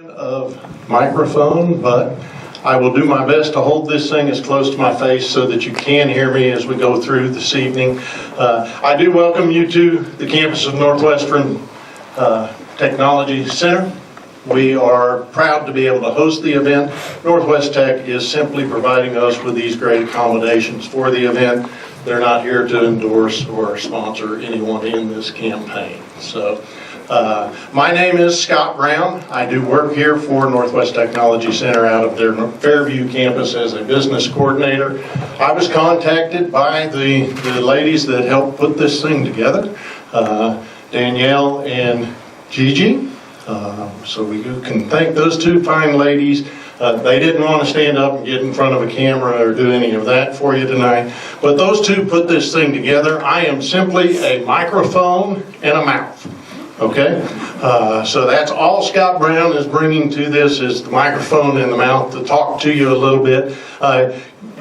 Of microphone, but I will do my best to hold this thing as close to my face so that you can hear me as we go through this evening. I do welcome you to the campus of Northwestern Technology Center. We are proud to be able to host the event. Northwest Tech is simply providing us with these great accommodations for the event. They're not here to endorse or sponsor anyone in this campaign. So. My name is Scott Brown. I do work here for Northwest Technology Center out of their Fairview campus as a business coordinator. I was contacted by the ladies that helped put this thing together, Danielle and Gigi. So we can thank those two fine ladies. They didn't want to stand up and get in front of a camera or do any of that for you tonight. But those two put this thing together. I am simply a microphone and a mouth. Okay, so that's all Scott Brown is bringing to this is the microphone and the mouth to talk to you a little bit.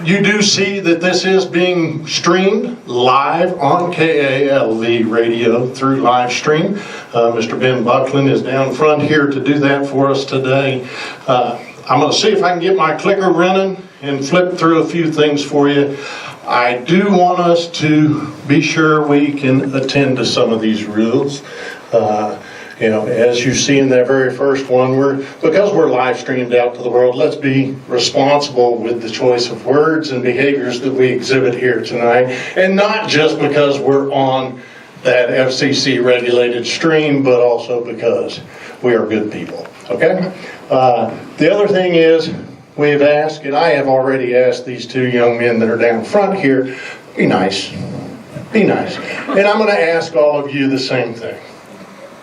You do see that this is being streamed live on KALV radio through live stream. Mr. Ben Buckland is down front here to do that for us today. I'm going to see if I can get my clicker running and flip through a few things for you. I do want us to be sure we can attend to some of these rules. As you see in that very first one, because we're live streamed out to the world, let's be responsible with the choice of words and behaviors that we exhibit here tonight, and not just because we're on that FCC regulated stream, but also because we are good people. Okay? The other thing is, we've asked, and I have already asked these two young men that are down front here, be nice. Be nice. And I'm going to ask all of you the same thing.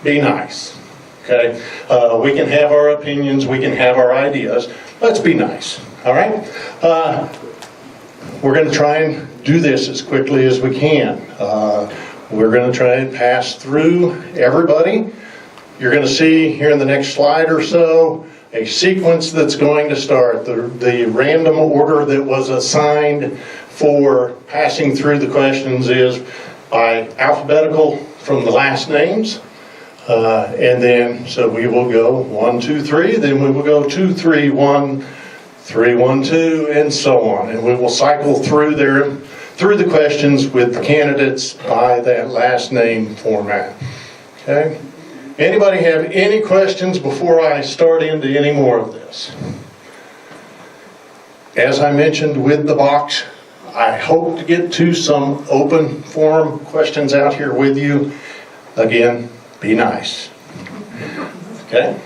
Be nice. Okay? We can have our opinions, we can have our ideas. Let's be nice. All right? We're going to try and do this as quickly as we can. We're going to try and pass through everybody. You're going to see here in the next slide or so a sequence that's going to start. The random order that was assigned for passing through the questions is by alphabetical from the last names. And then, so we will go 1, 2, 3, then we will go 2, 3, 1, 3, 1, 2, and so on. And we will cycle through the questions with the candidates by that last name format. Okay? Anybody have any questions before I start into any more of this? As I mentioned with the box, I hope to get to some open forum questions out here with you. Again, be nice. Okay?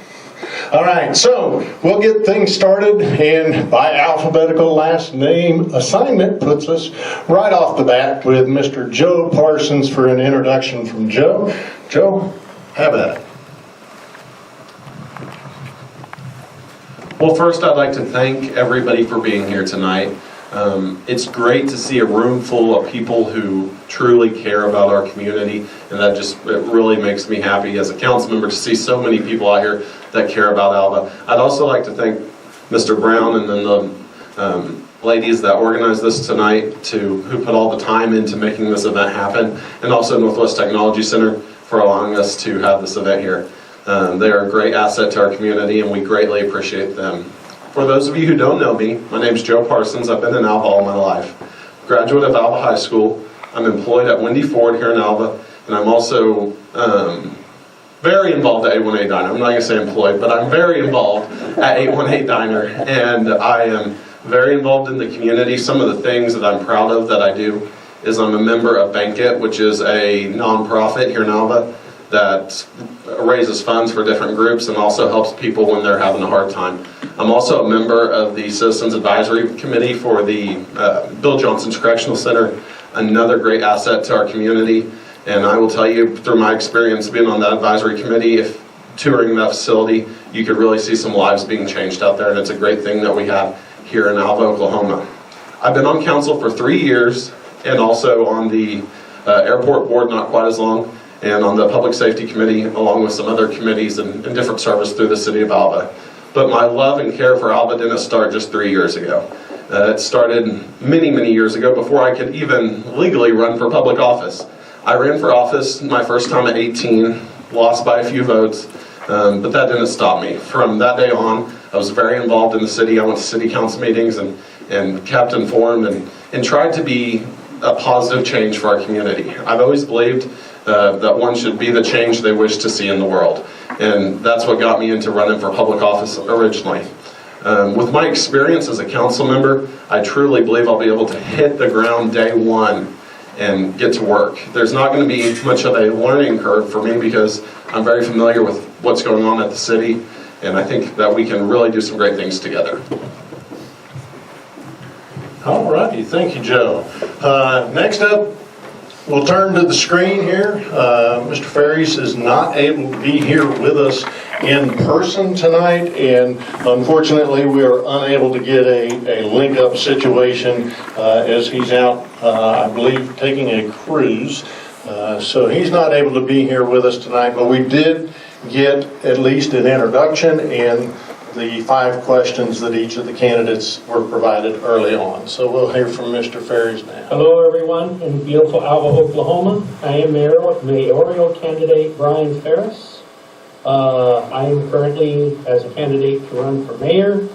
All right, so we'll get things started, and by alphabetical last name assignment puts us right off the bat with Mr. Joe Parsons for an introduction from Joe. Joe, have at it. Well, first I'd like to thank everybody for being here tonight. It's great to see a room full of people who truly care about our community, and it really makes me happy as a council member to see so many people out here that care about Alva. I'd also like to thank Mr. Brown and then the ladies that organized this tonight who put all the time into making this event happen, and also Northwest Technology Center for allowing us to have this event here. They are a great asset to our community, and we greatly appreciate them. For those of you who don't know me, my name is Joe Parsons. I've been in Alva all my life. Graduate of Alva High School. I'm employed at Wendy Ford here in Alva, and I'm also very involved at 818 Diner. I'm not going to say employed, but I'm very involved at 818 Diner, and I am very involved in the community. Some of the things that I'm proud of that I do is I'm a member of Bank-It, which is a nonprofit here in Alva that raises funds for different groups and also helps people when they're having a hard time. I'm also a member of the Citizens Advisory Committee for the Bill Johnson's Correctional Center, another great asset to our community. And I will tell you, through my experience being on that advisory committee, if touring that facility, you could really see some lives being changed out there, and it's a great thing that we have here in Alva, Oklahoma. I've been on council for 3 years and also on the airport board, not quite as long, and on the Public Safety Committee, along with some other committees and different service through the city of Alva. But my love and care for Alva didn't start just 3 years ago. It started many, many years ago before I could even legally run for public office. I ran for office my first time at 18, lost by a few votes, But that didn't stop me. From that day on, I was very involved in the city. I went to city council meetings and kept informed and tried to be a positive change for our community. I've always believed that one should be the change they wish to see in the world. And that's what got me into running for public office originally. With my experience as a council member, I truly believe I'll be able to hit the ground day one and get to work. There's not going to be much of a learning curve for me because I'm very familiar with what's going on at the city, and I think that we can really do some great things together. All righty, thank you, Joe. Next up, we'll turn to the screen here. Mr. Ferries is not able to be here with us in person tonight, and unfortunately we are unable to get a link-up situation as he's out, I believe, taking a cruise. So he's not able to be here with us tonight, but we did get at least an introduction and the 5 questions that each of the candidates were provided early on. So we'll hear from Mr. Ferries now. Hello everyone in beautiful Alva, Oklahoma. I am mayoral candidate Brian Ferris. I am currently as a candidate to run for mayor,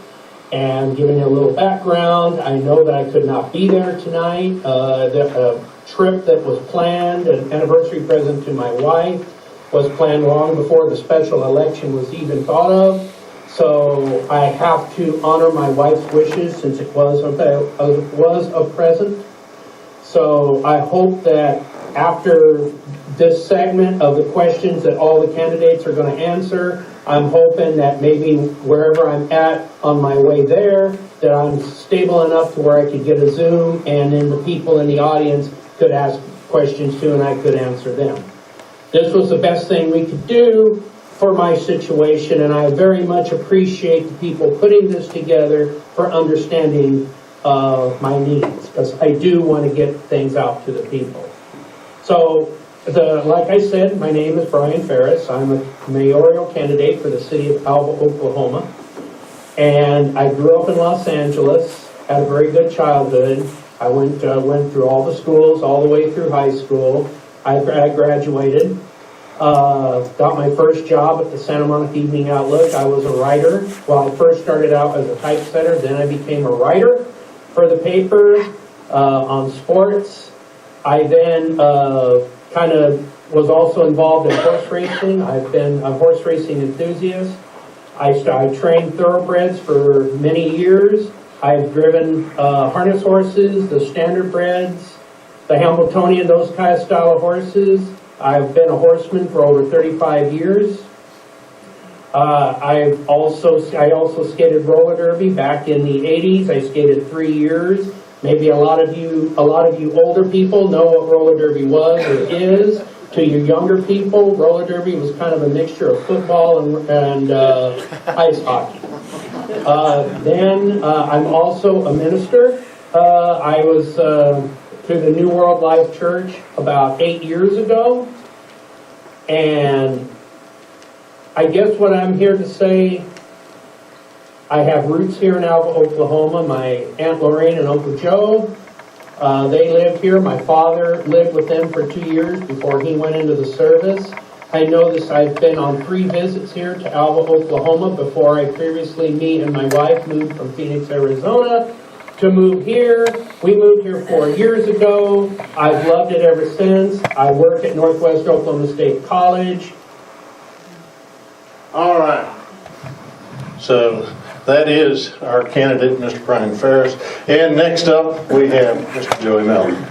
and giving you a little background, I know that I could not be there tonight. The trip that was planned, an anniversary present to my wife, was planned long before the special election was even thought of. So I have to honor my wife's wishes since it was a present. So I hope that after this segment of the questions that all the candidates are going to answer, I'm hoping that maybe wherever I'm at on my way there, that I'm stable enough to where I could get a Zoom and then the people in the audience could ask questions too and I could answer them. This was the best thing we could do for my situation, and I very much appreciate the people putting this together for understanding my needs, because I do want to get things out to the people. So, like I said, my name is Brian Ferris. I'm a mayoral candidate for the city of Alva, Oklahoma, and I grew up in Los Angeles, had a very good childhood. I went through all the schools, all the way through high school. I graduated. Got my first job at the Santa Monica Evening Outlook. I was a writer. Well, I first started out as a typesetter, then I became a writer for the paper on sports. I then kind of was also involved in horse racing. I've been a horse racing enthusiast. I trained thoroughbreds for many years. I've driven harness horses, the standardbreds, the Hamiltonian, those kind of style of horses. I've been a horseman for over 35 years. I also skated roller derby back in the 80s. I skated 3 years. Maybe a lot of you older people know what roller derby was or is. To you younger people, roller derby was kind of a mixture of football and ice hockey. Then I'm also a minister. I was through the New World Life Church about 8 years ago. And I guess what I'm here to say, I have roots here in Alva, Oklahoma. My Aunt Lorraine and Uncle Joe, they lived here. My father lived with them for 2 years before he went into the service. I know this. I've been on 3 visits here to Alva, Oklahoma before me and my wife moved from Phoenix, Arizona to move here. We moved here 4 years ago. I've loved it ever since. I work at Northwest Oklahoma State College. All right. So that is our candidate, Mr. Brian Ferris. And next up, we have Mr. Joey Melton.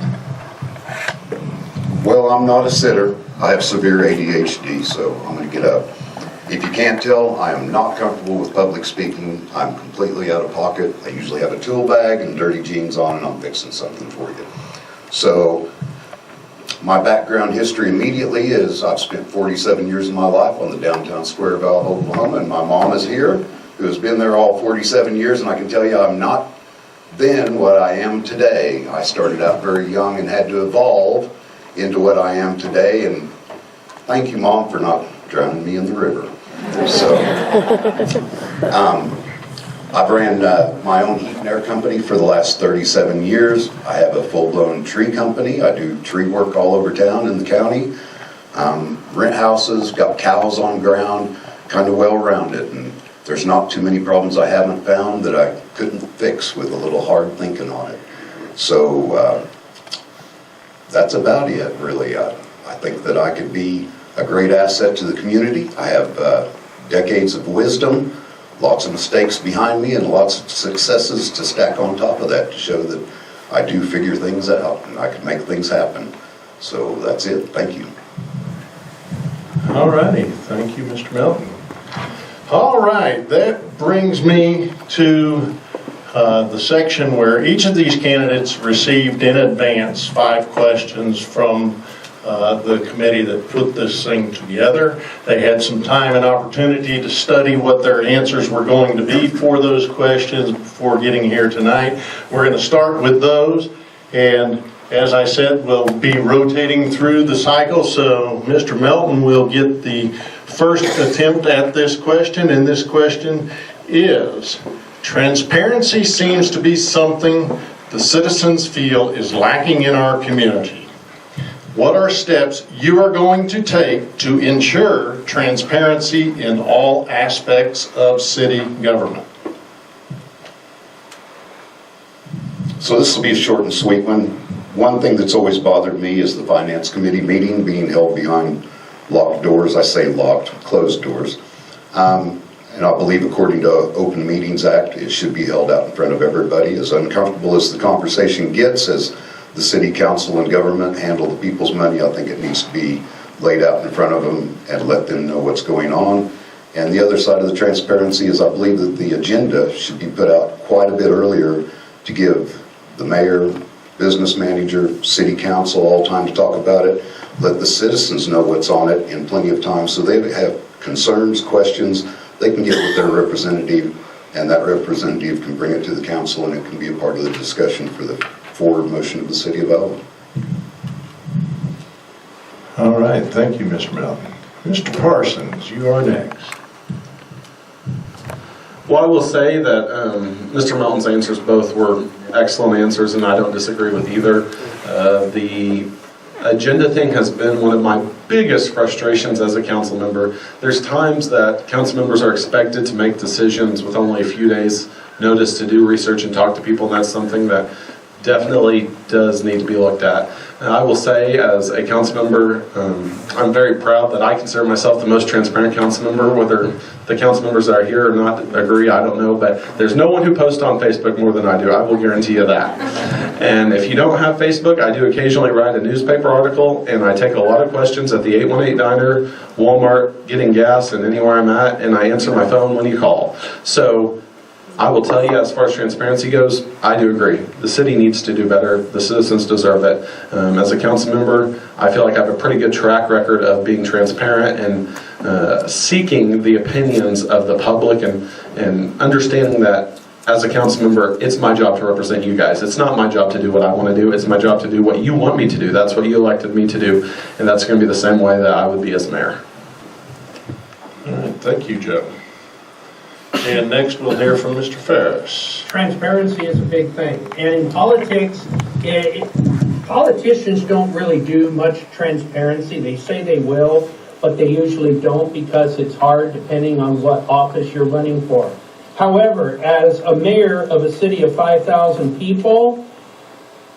Well, I'm not a sitter. I have severe ADHD, so I'm going to get up. If you can't tell, I am not comfortable with public speaking. I'm completely out of pocket. I usually have a tool bag and dirty jeans on, and I'm fixing something for you. So, my background history immediately is I've spent 47 years of my life on the downtown square of Alva, Oklahoma, and my mom is here, who has been there all 47 years, and I can tell you I'm not then what I am today. I started out very young and had to evolve into what I am today, and thank you, Mom, for not drowning me in the river. So, I've ran my own heat and air company for the last 37 years. I have a full-blown tree company. I do tree work all over town in the county. Rent houses, got cows on ground, kind of well-rounded, and there's not too many problems I haven't found that I couldn't fix with a little hard thinking on it. So that's about it, really. I think that I could be a great asset to the community. I have decades of wisdom, lots of mistakes behind me, and lots of successes to stack on top of that to show that I do figure things out and I can make things happen. So that's it. Thank you. All righty. Thank you, Mr. Melton. All right. That brings me to the section where each of these candidates received in advance 5 questions from the committee that put this thing together. They had some time and opportunity to study what their answers were going to be for those questions before getting here tonight. We're going to start with those, and as I said, we'll be rotating through the cycle, so Mr. Melton will get the first attempt at this question, and this question is: transparency seems to be something the citizens feel is lacking in our community. What are steps you are going to take to ensure transparency in all aspects of city government? So this will be a short and sweet one. One thing that's always bothered me is the Finance Committee meeting being held behind locked doors. I say locked, closed doors. And I believe according to Open Meetings Act, it should be held out in front of everybody. As uncomfortable as the conversation gets, as the city council and government handle the people's money, I think it needs to be laid out in front of them and let them know what's going on. And the other side of the transparency is I believe that the agenda should be put out quite a bit earlier to give the mayor, business manager, city council all time to talk about it. Let the citizens know what's on it in plenty of time so they have concerns, questions, they can get with their representative, and that representative can bring it to the council and it can be a part of the discussion for the forward motion of the city of Alva. All right, thank you, Mr. Melton. Mr. Parsons, you are next. Well, I will say that Mr. Melton's answers both were excellent answers, and I don't disagree with either. The agenda thing has been one of my biggest frustrations as a council member. There's times that council members are expected to make decisions with only a few days notice to do research and talk to people, and that's something that definitely does need to be looked at. And I will say, as a council member, I'm very proud that I consider myself the most transparent council member. Whether the council members that are here or not agree, I don't know, but there's no one who posts on Facebook more than I do. I will guarantee you that. And if you don't have Facebook, I do occasionally write a newspaper article, and I take a lot of questions at the 818 Diner, Walmart, getting gas, and anywhere I'm at, and I answer my phone when you call. So I will tell you, as far as transparency goes, I do agree. The city needs to do better. The citizens deserve it. As a council member, I feel like I have a pretty good track record of being transparent and seeking the opinions of the public and understanding that as a council member, it's my job to represent you guys. It's not my job to do what I want to do. It's my job to do what you want me to do. That's what you elected me to do, and that's going to be the same way that I would be as mayor. All right, thank you, Joe. And next we'll hear from Mr. Ferris. Transparency is a big thing. And in politics, politicians don't really do much transparency. They say they will, but they usually don't because it's hard depending on what office you're running for. However, as a mayor of a city of 5,000 people,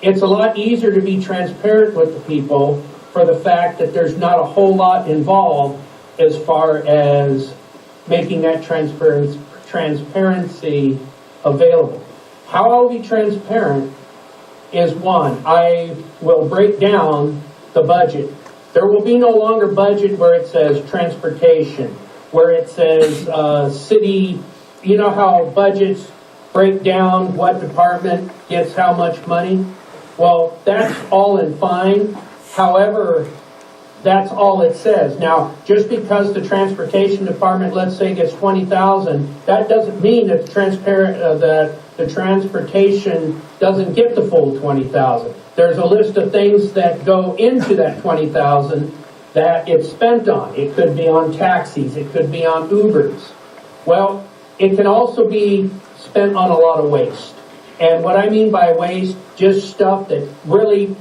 it's a lot easier to be transparent with the people for the fact that there's not a whole lot involved as far as making that transparency available. How I'll be transparent is, one, I will break down the budget. There will be no longer budget where it says transportation, where it says city. You know how budgets break down what department gets how much money? Well, that's all in fine. However, that's all it says. Now, just because the transportation department, let's say, gets $20,000, that doesn't mean that the transportation doesn't get the full $20,000. There's a list of things that go into that $20,000 that it's spent on. It could be on taxis. It could be on Ubers. Well, it can also be spent on a lot of waste. And what I mean by waste, just stuff that really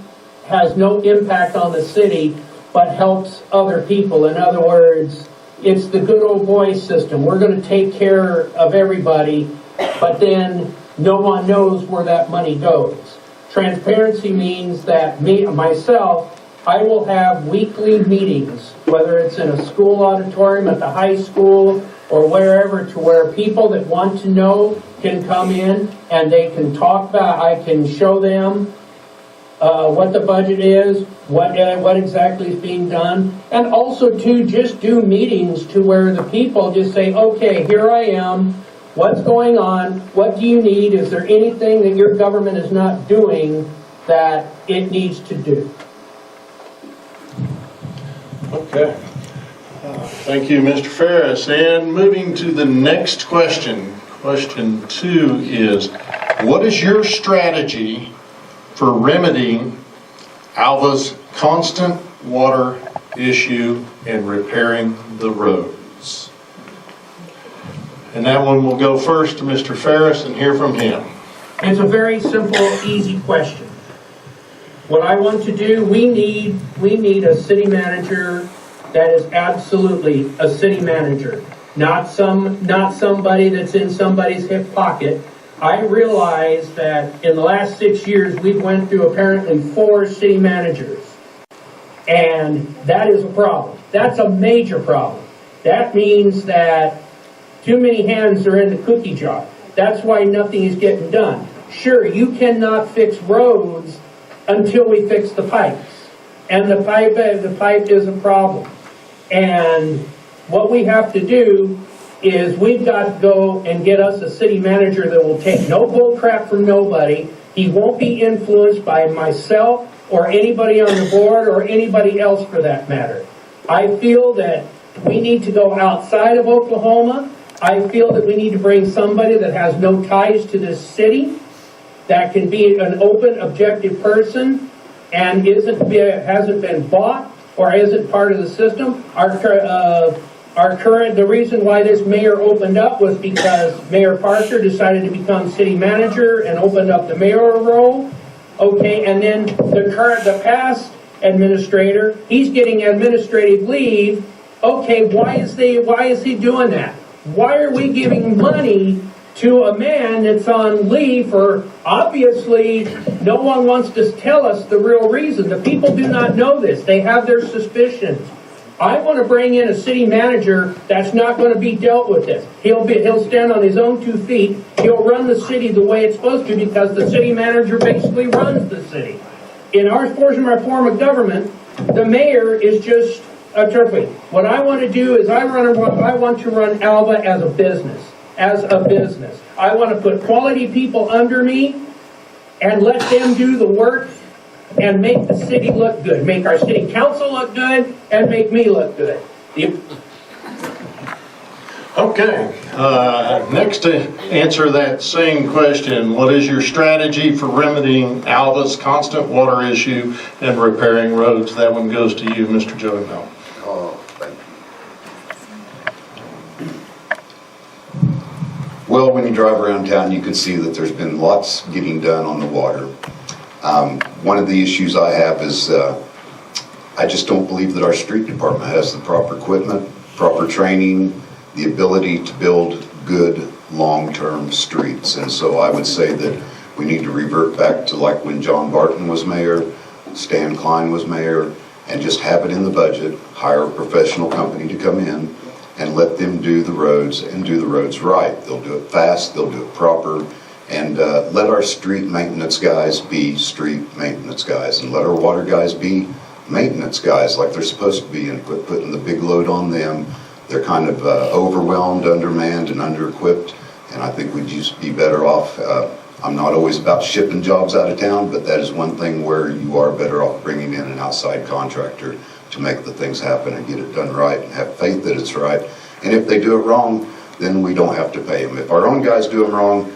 has no impact on the city but helps other people. In other words, it's the good old boy system. We're going to take care of everybody, but then no one knows where that money goes. Transparency means that myself, I will have weekly meetings, whether it's in a school auditorium, at the high school, or wherever, to where people that want to know can come in and they can talk about, I can show them what the budget is, what exactly is being done, and also to just do meetings to where the people just say, okay, here I am, what's going on, what do you need, is there anything that your government is not doing that it needs to do? Okay. Thank you, Mr. Ferris. And moving to the next question. Question 2 is, what is your strategy for remedying Alva's constant water issue and repairing the roads? And that one will go first to Mr. Ferris and hear from him. It's a very simple, easy question. What I want to do, we need a city manager that is absolutely a city manager, not somebody that's in somebody's hip pocket. I realize that in the last 6 years, we've went through apparently 4 city managers. And that is a problem. That's a major problem. That means that too many hands are in the cookie jar. That's why nothing is getting done. Sure, you cannot fix roads until we fix the pipes. And the pipe is a problem. And what we have to do is we've got to go and get us a city manager that will take no bull crap from nobody. He won't be influenced by myself or anybody on the board or anybody else for that matter. I feel that we need to go outside of Oklahoma. I feel that we need to bring somebody that has no ties to this city, that can be an open, objective person and hasn't been bought or isn't part of the system. The reason why this mayor opened up was because Mayor Parker decided to become city manager and opened up the mayoral role. Okay, and then the past administrator, he's getting administrative leave. Okay, why is he doing that? Why are we giving money to a man that's on leave for, obviously, no one wants to tell us the real reason. The people do not know this. They have their suspicions. I want to bring in a city manager that's not going to be dealt with this. He'll stand on his own 2 feet. He'll run the city the way it's supposed to because the city manager basically runs the city. In our portion of our form of government, the mayor is just a turfy. What I want to do is I want to run Alva as a business. I want to put quality people under me and let them do the work and make the city look good, make our city council look good, and make me look good. Okay, next to answer that same question, what is your strategy for remedying Alva's constant water issue and repairing roads? That one goes to you, Mr. Joey Bell. Thank you. Well, when you drive around town, you can see that there's been lots getting done on the water. One of the issues I have is I just don't believe that our street department has the proper equipment, proper training, the ability to build good long-term streets. And so I would say that we need to revert back to like when John Barton was mayor, Stan Klein was mayor, and just have it in the budget, hire a professional company to come in and let them do the roads and do the roads right. They'll do it fast, they'll do it proper, and let our street maintenance guys be street maintenance guys, and let our water guys be maintenance guys like they're supposed to be, and quit putting the big load on them. They're kind of overwhelmed, undermanned, and under-equipped, and I think we'd just be better off. I'm not always about shipping jobs out of town, but that is one thing where you are better off bringing in an outside contractor to make the things happen and get it done right and have faith that it's right. And if they do it wrong, then we don't have to pay them. If our own guys do it wrong,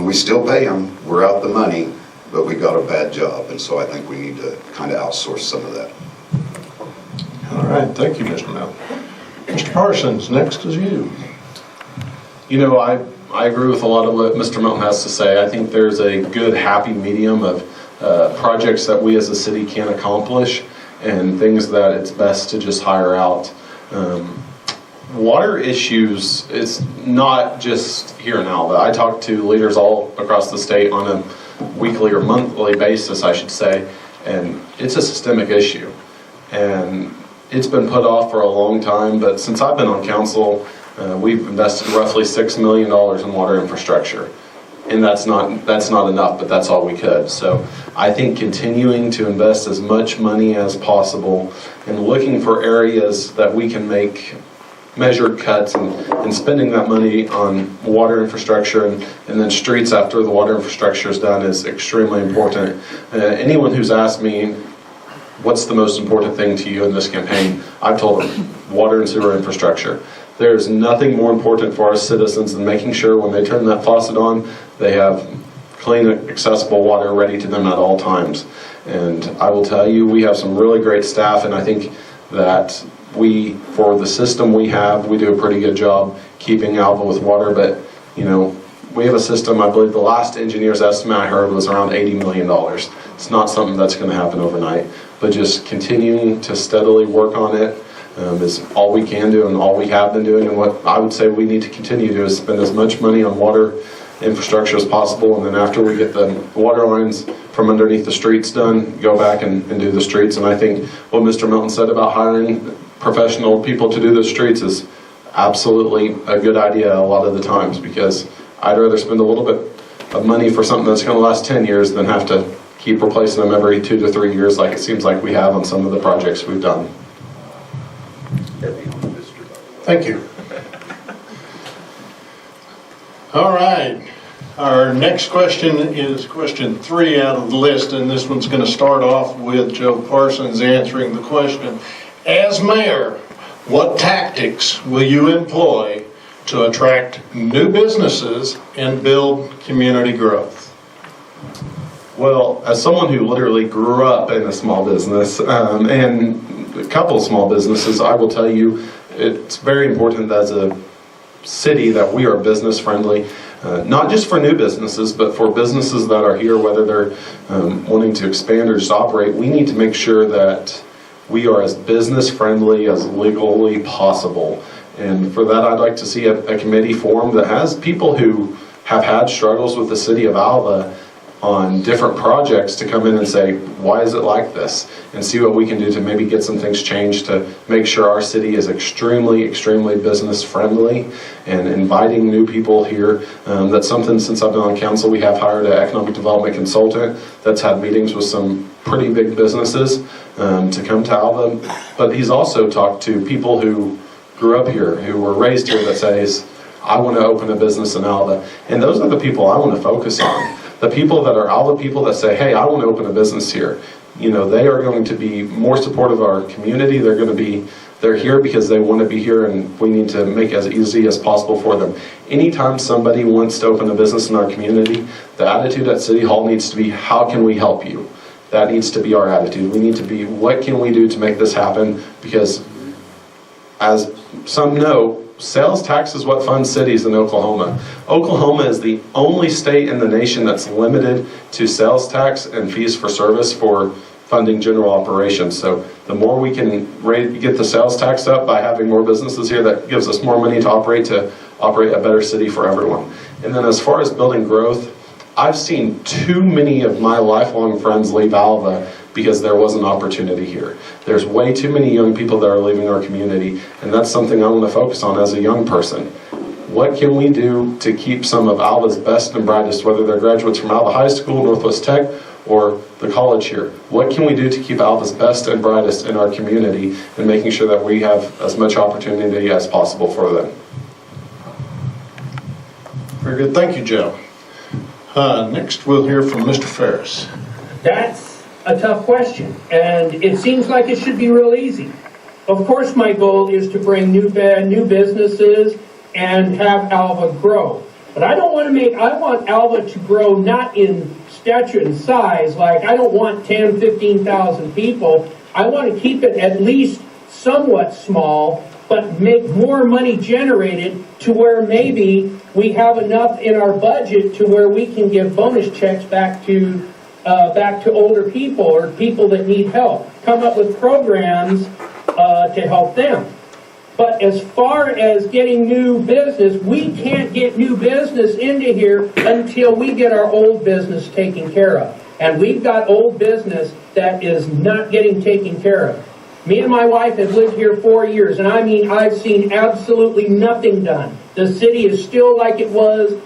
we still pay them. We're out the money, but we got a bad job. And so I think we need to kind of outsource some of that. All right, thank you, Mr. Mel. Mr. Parsons, next is you. You know, I agree with a lot of what Mr. Melton has to say. I think there's a good happy medium of projects that we as a city can accomplish and things that it's best to just hire out Water issues, it's not just here in Alva. I talk to leaders all across the state on a weekly or monthly basis, I should say, and it's a systemic issue. And it's been put off for a long time, but since I've been on council, we've invested roughly $6 million in water infrastructure. And that's not enough, but that's all we could. So I think continuing to invest as much money as possible and looking for areas that we can make measured cuts and spending that money on water infrastructure and then streets after the water infrastructure is done is extremely important. Anyone who's asked me, what's the most important thing to you in this campaign? I've told them, water and sewer infrastructure. There's nothing more important for our citizens than making sure when they turn that faucet on, they have clean, accessible water ready to them at all times. And I will tell you, we have some really great staff, and I think that for the system we have, we do a pretty good job keeping Alva with water, but we have a system, I believe the last engineer's estimate I heard was around $80 million. It's not something that's going to happen overnight, but just continuing to steadily work on it is all we can do and all we have been doing. And what I would say we need to continue to do is spend as much money on water infrastructure as possible, and then after we get the water lines from underneath the streets done, go back and do the streets. And I think what Mr. Milton said about hiring professional people to do the streets is absolutely a good idea a lot of the times, because I'd rather spend a little bit of money for something that's going to last 10 years than have to keep replacing them every 2 to 3 years like it seems like we have on some of the projects we've done. Thank you. All right. Our next question is question 3 out of the list, and this one's going to start off with Joe Parsons answering the question. As mayor, what tactics will you employ to attract new businesses and build community growth? Well, as someone who literally grew up in a small business and a couple of small businesses, I will tell you it's very important as a city that we are business friendly, not just for new businesses, but for businesses that are here, whether they're wanting to expand or just operate. We need to make sure that we are as business friendly as legally possible. And for that, I'd like to see a committee formed that has people who have had struggles with the city of Alva on different projects to come in and say, why is it like this? And see what we can do to maybe get some things changed to make sure our city is extremely, extremely business friendly and inviting new people here. That's something, since I've been on council, we have hired an economic development consultant that's had meetings with some pretty big businesses to come to Alva. But he's also talked to people who grew up here, who were raised here, that says, I want to open a business in Alva. And those are the people I want to focus on. The people that are Alva people that say, hey, I want to open a business here. They are going to be more supportive of our community. They're here because they want to be here, and we need to make it as easy as possible for them. Anytime somebody wants to open a business in our community, the attitude at City Hall needs to be, how can we help you? That needs to be our attitude. We need to be, what can we do to make this happen? Because as some know, sales tax is what funds cities in Oklahoma. Oklahoma is the only state in the nation that's limited to sales tax and fees for service for funding general operations. So the more we can get the sales tax up by having more businesses here, that gives us more money to operate a better city for everyone. And then as far as building growth, I've seen too many of my lifelong friends leave Alva because there was an opportunity here. There's way too many young people that are leaving our community, and that's something I want to focus on as a young person. What can we do to keep some of Alva's best and brightest, whether they're graduates from Alva High School, Northwest Tech, or the college here? What can we do to keep Alva's best and brightest in our community and making sure that we have as much opportunity as possible for them? Very good. Thank you, Joe. Next, we'll hear from Mr. Ferris. That's a tough question, and it seems like it should be real easy. Of course, my goal is to bring new businesses and have Alva grow. But I want Alva to grow not in stature and size, like I don't want 10, 15,000 people. I want to keep it at least somewhat small, but make more money generated to where maybe we have enough in our budget to where we can give bonus checks back to older people or people that need help. Come up with programs to help them. But as far as getting new business, we can't get new business into here until we get our old business taken care of. And we've got old business that is not getting taken care of. Me and my wife have lived here 4 years, and I mean, I've seen absolutely nothing done. The city is still like it was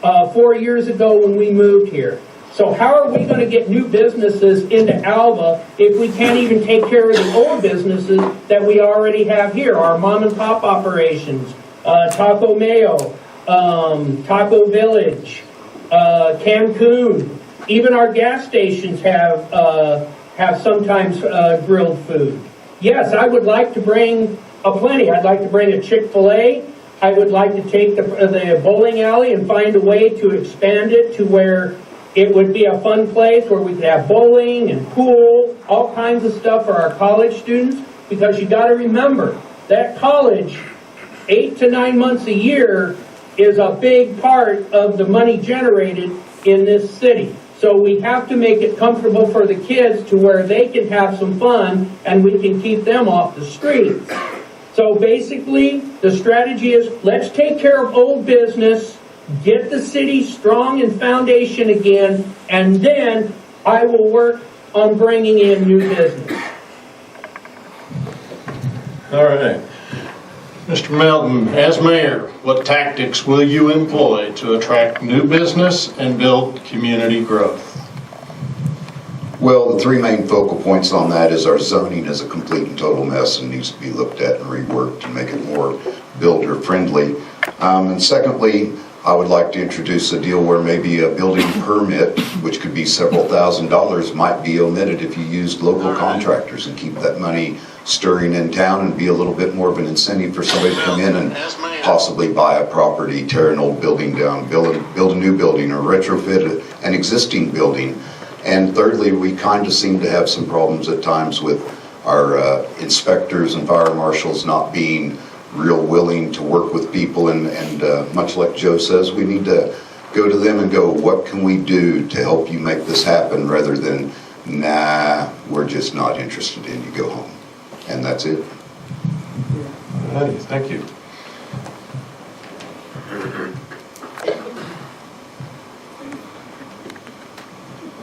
4 years ago when we moved here. So how are we going to get new businesses into Alva if we can't even take care of the old businesses that we already have here? Our mom and pop operations, Taco Mayo, Taco Village, Cancun. Even our gas stations have sometimes grilled food. Yes, I would like to bring plenty. I'd like to bring a Chick-fil-A. I would like to take the bowling alley and find a way to expand it to where it would be a fun place where we could have bowling and pool, all kinds of stuff for our college students. Because you got to remember that college, 8 to 9 months a year, is a big part of the money generated in this city. So we have to make it comfortable for the kids to where they can have some fun and we can keep them off the streets. So basically, the strategy is, let's take care of old business, get the city strong in foundation again, and then I will work on bringing in new business. All right. Mr. Melton, as mayor, what tactics will you employ to attract new business and build community growth? Well, the three main focal points on that is our zoning is a complete and total mess and needs to be looked at and reworked to make it more builder friendly. And secondly, I would like to introduce a deal where maybe a building permit, which could be several $1,000s, might be omitted if you used local contractors and keep that money stirring in town and be a little bit more of an incentive for somebody to come in and possibly buy a property, tear an old building down, build a new building, or retrofit an existing building. And thirdly, we kind of seem to have some problems at times with our inspectors and fire marshals not being real willing to work with people, and much like Joe says, we need to go to them and go, what can we do to help you make this happen, rather than, nah, we're just not interested in you, go home. And that's it. All right, thank you.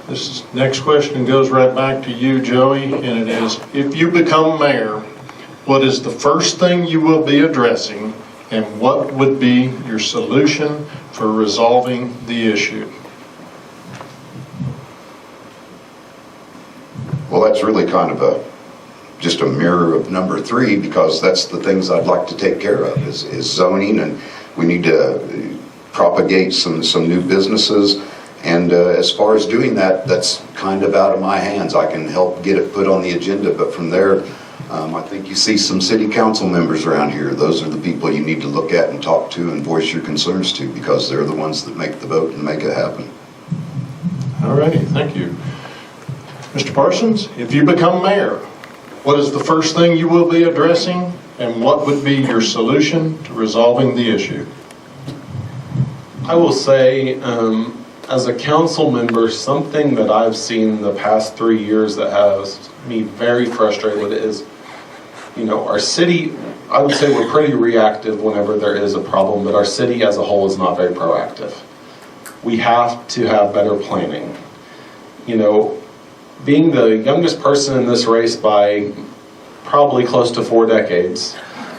This next question goes right back to you, Joey, and it is, if you become mayor, what is the first thing you will be addressing, and what would be your solution for resolving the issue? Well, that's really kind of just a mirror of number 3, because that's the things I'd like to take care of is zoning, and we need to propagate some new businesses. And as far as doing that, that's kind of out of my hands. I can help get it put on the agenda, but from there, I think you see some city council members around here. Those are the people you need to look at and talk to and voice your concerns to, because they're the ones that make the vote and make it happen. All righty, thank you. Mr. Parsons, if you become mayor, what is the first thing you will be addressing, and what would be your solution to resolving the issue? I will say, as a council member, something that I've seen the past 3 years that has me very frustrated is, our city, I would say we're pretty reactive whenever there is a problem, but our city as a whole is not very proactive. We have to have better planning. Being the youngest person in this race by probably close to 4 decades,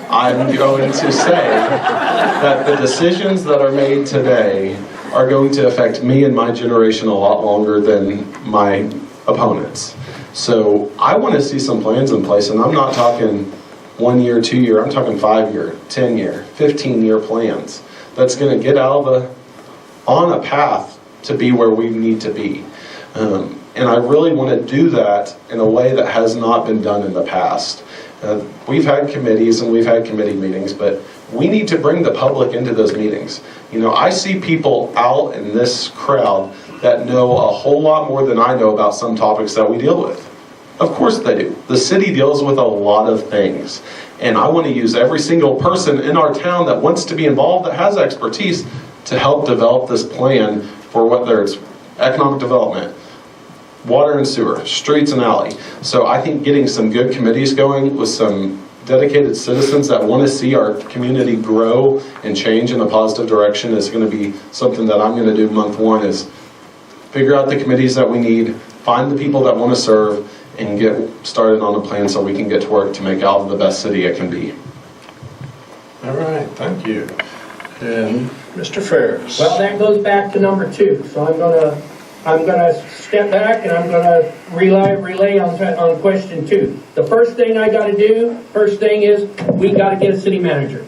I'm going to say that the decisions that are made today are going to affect me and my generation a lot longer than my opponents. So I want to see some plans in place, and I'm not talking 1 year, 2 year, I'm talking 5 year, 10 year, 15 year plans that's going to get Alva on a path to be where we need to be. And I really want to do that in a way that has not been done in the past. We've had committees and we've had committee meetings, but we need to bring the public into those meetings. I see people out in this crowd that know a whole lot more than I know about some topics that we deal with. Of course they do. The city deals with a lot of things. And I want to use every single person in our town that wants to be involved, that has expertise, to help develop this plan for whether it's economic development, water and sewer, streets and alley. So I think getting some good committees going with some dedicated citizens that want to see our community grow and change in a positive direction is going to be something that I'm going to do month one, is figure out the committees that we need, find the people that want to serve, and get started on a plan so we can get to work to make Alva the best city it can be. All right, thank you. And Mr. Ferris. Well, that goes back to number 2. So I'm gonna step back and I'm gonna relay on question 2. The first thing I gotta do, first thing is we gotta get a city manager.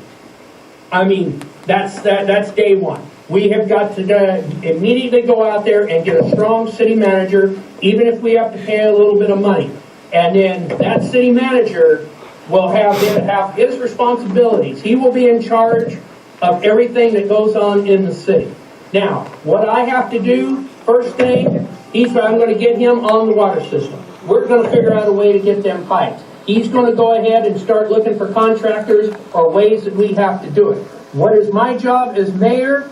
I mean, that's day one. We have got to immediately go out there and get a strong city manager, even if we have to pay a little bit of money. And then that city manager will have his responsibilities. He will be in charge of everything that goes on in the city. Now, what I have to do, first thing, I'm going to get him on the water system. We're going to figure out a way to get them pipes. He's going to go ahead and start looking for contractors or ways that we have to do it. What is my job as mayor?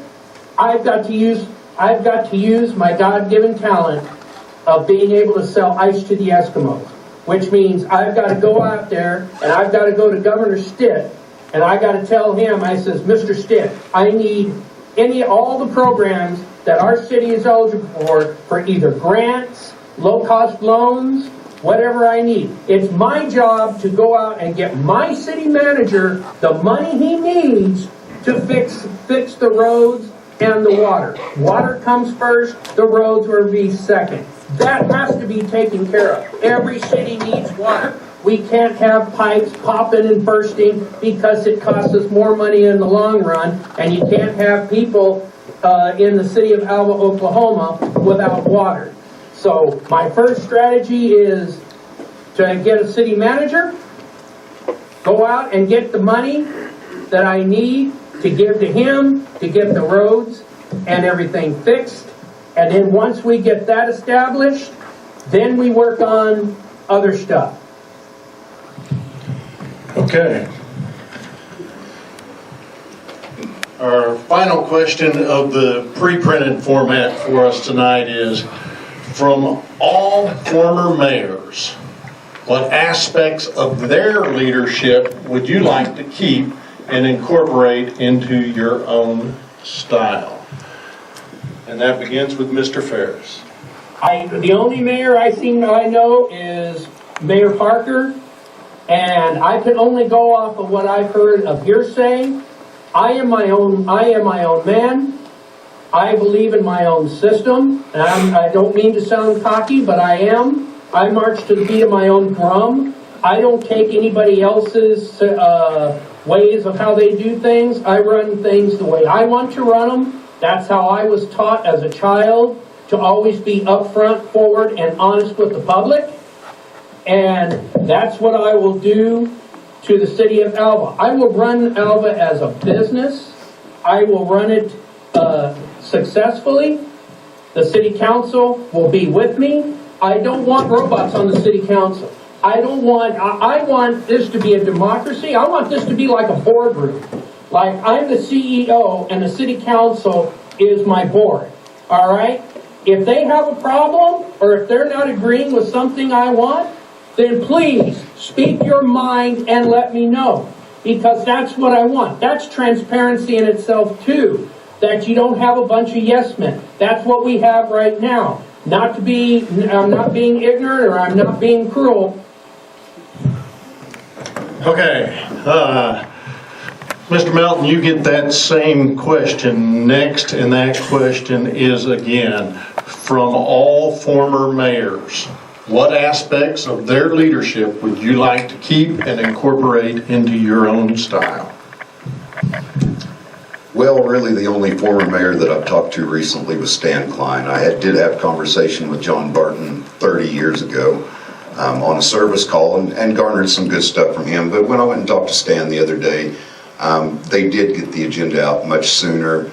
I've got to use my God-given talent of being able to sell ice to the Eskimos, which means I've got to go out there and I've got to go to Governor Stitt and I got to tell him, I says, Mr. Stitt, I need all the programs that our city is eligible for either grants, low-cost loans, whatever I need. It's my job to go out and get my city manager the money he needs to fix the roads and the water. Water comes first, the roads will be second. That has to be taken care of. Every city needs water. We can't have pipes popping and bursting because it costs us more money in the long run, and you can't have people in the city of Alva, Oklahoma without water. So my first strategy is to get a city manager, go out and get the money that I need to give to him to get the roads and everything fixed. And then once we get that established, then we work on other stuff. Okay. Our final question of the pre-printed format for us tonight is, from all former mayors, what aspects of their leadership would you like to keep and incorporate into your own style? And that begins with Mr. Ferris. The only mayor I know is Mayor Parker, and I can only go off of what I've heard of hearsay. I am my own man. I believe in my own system, and I don't mean to sound cocky, but I am. I march to the beat of my own drum. I don't take anybody else's ways of how they do things. I run things the way I want to run them. That's how I was taught as a child, to always be upfront, forward, and honest with the public. And that's what I will do to the city of Alva. I will run Alva as a business. I will run it successfully. The city council will be with me. I don't want robots on the city council. I want this to be a democracy. I want this to be like a boardroom. Like, I'm the CEO and the city council is my board. All right? If they have a problem, or if they're not agreeing with something I want, then please speak your mind and let me know. Because that's what I want. That's transparency in itself too. That you don't have a bunch of yes men. That's what we have right now. I'm not being ignorant, or I'm not being cruel. Okay. Mr. Melton, you get that same question next, and that question is again, from all former mayors, what aspects of their leadership would you like to keep and incorporate into your own style? Well, really the only former mayor that I've talked to recently was Stan Klein. I did have a conversation with John Barton 30 years ago on a service call and garnered some good stuff from him. But when I went and talked to Stan the other day, they did get the agenda out much sooner.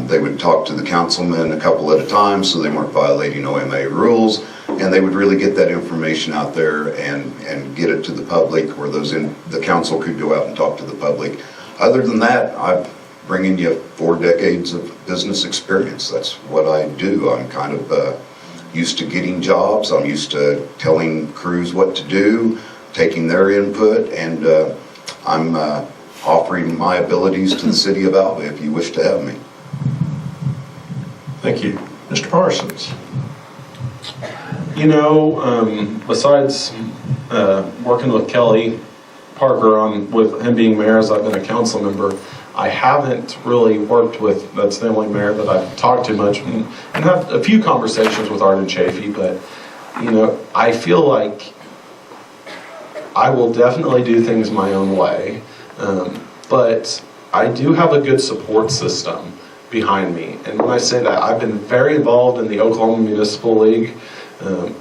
They would talk to the councilmen a couple at a time so they weren't violating OMA rules, and they would really get that information out there and get it to the public, or those in the council could go out and talk to the public. Other than that, I'm bringing you 4 decades of business experience. That's what I do. I'm kind of used to getting jobs. I'm used to telling crews what to do, taking their input, and I'm offering my abilities to the city of Alva if you wish to have me. Thank you. Mr. Parsons. You know, besides working with Kelly Parker with him being mayor as I've been a council member, I haven't really worked with, that's the only mayor that I've talked to much, and had a few conversations with Arden Chafee, but, you know, I feel like I will definitely do things my own way, but I do have a good support system behind me. And when I say that, I've been very involved in the Oklahoma Municipal League.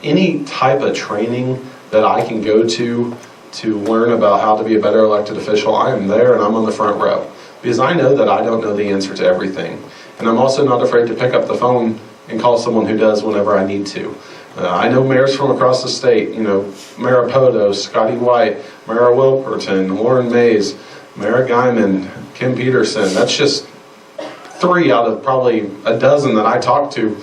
Any type of training that I can go to learn about how to be a better elected official, I am there and I'm on the front row. Because I know that I don't know the answer to everything. And I'm also not afraid to pick up the phone and call someone who does whenever I need to. I know mayors from across the state, you know, Mayor Poto, Scotty White, Mayor Wilperton, Lauren Mays, Mayor Guyman, Kim Peterson. That's just 3 out of probably a dozen that I talk to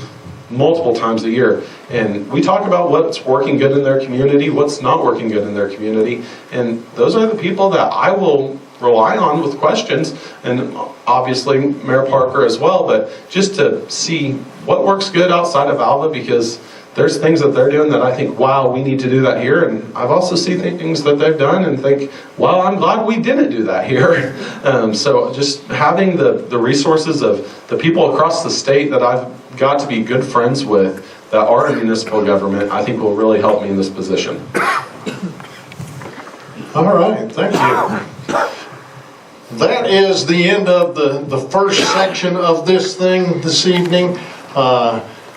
multiple times a year. And we talk about what's working good in their community, what's not working good in their community. And those are the people that I will rely on with questions, and obviously Mayor Parker as well, but just to see what works good outside of Alva, because there's things that they're doing that I think, wow, we need to do that here. And I've also seen things that they've done and think, well, I'm glad we didn't do that here. So just having the resources of the people across the state that I've got to be good friends with that are in municipal government, I think will really help me in this position. All right, thank you. That is the end of the first section of this thing this evening.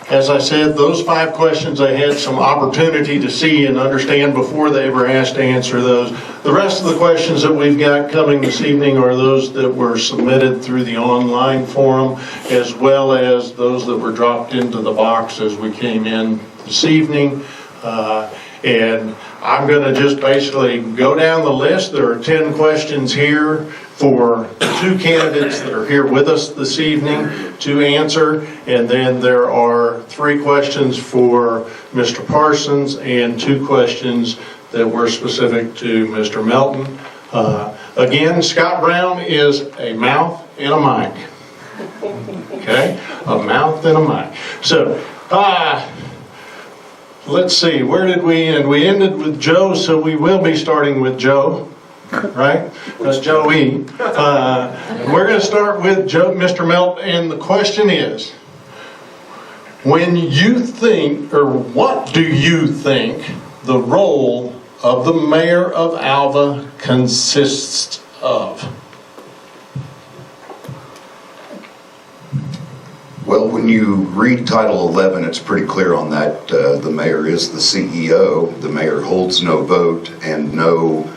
As I said, those 5 questions I had some opportunity to see and understand before they were asked to answer those. The rest of the questions that we've got coming this evening are those that were submitted through the online forum, as well as those that were dropped into the box as we came in this evening. And I'm going to just basically go down the list. There are 10 questions here for the 2 candidates that are here with us this evening to answer. And then there are 3 questions for Mr. Parsons and 2 questions that were specific to Mr. Melton. Again, Scott Brown is a mouth and a mic. Okay? A mouth and a mic. So, let's see, where did we end? We ended with Joe, so we will be starting with Joe, right? That's Joey. We're going to start with Joe, Mr. Melt, and the question is, when you think, or what do you think the role of the mayor of Alva consists of? Well, when you read Title 11, it's pretty clear on that. The mayor is the CEO. The mayor holds no vote and no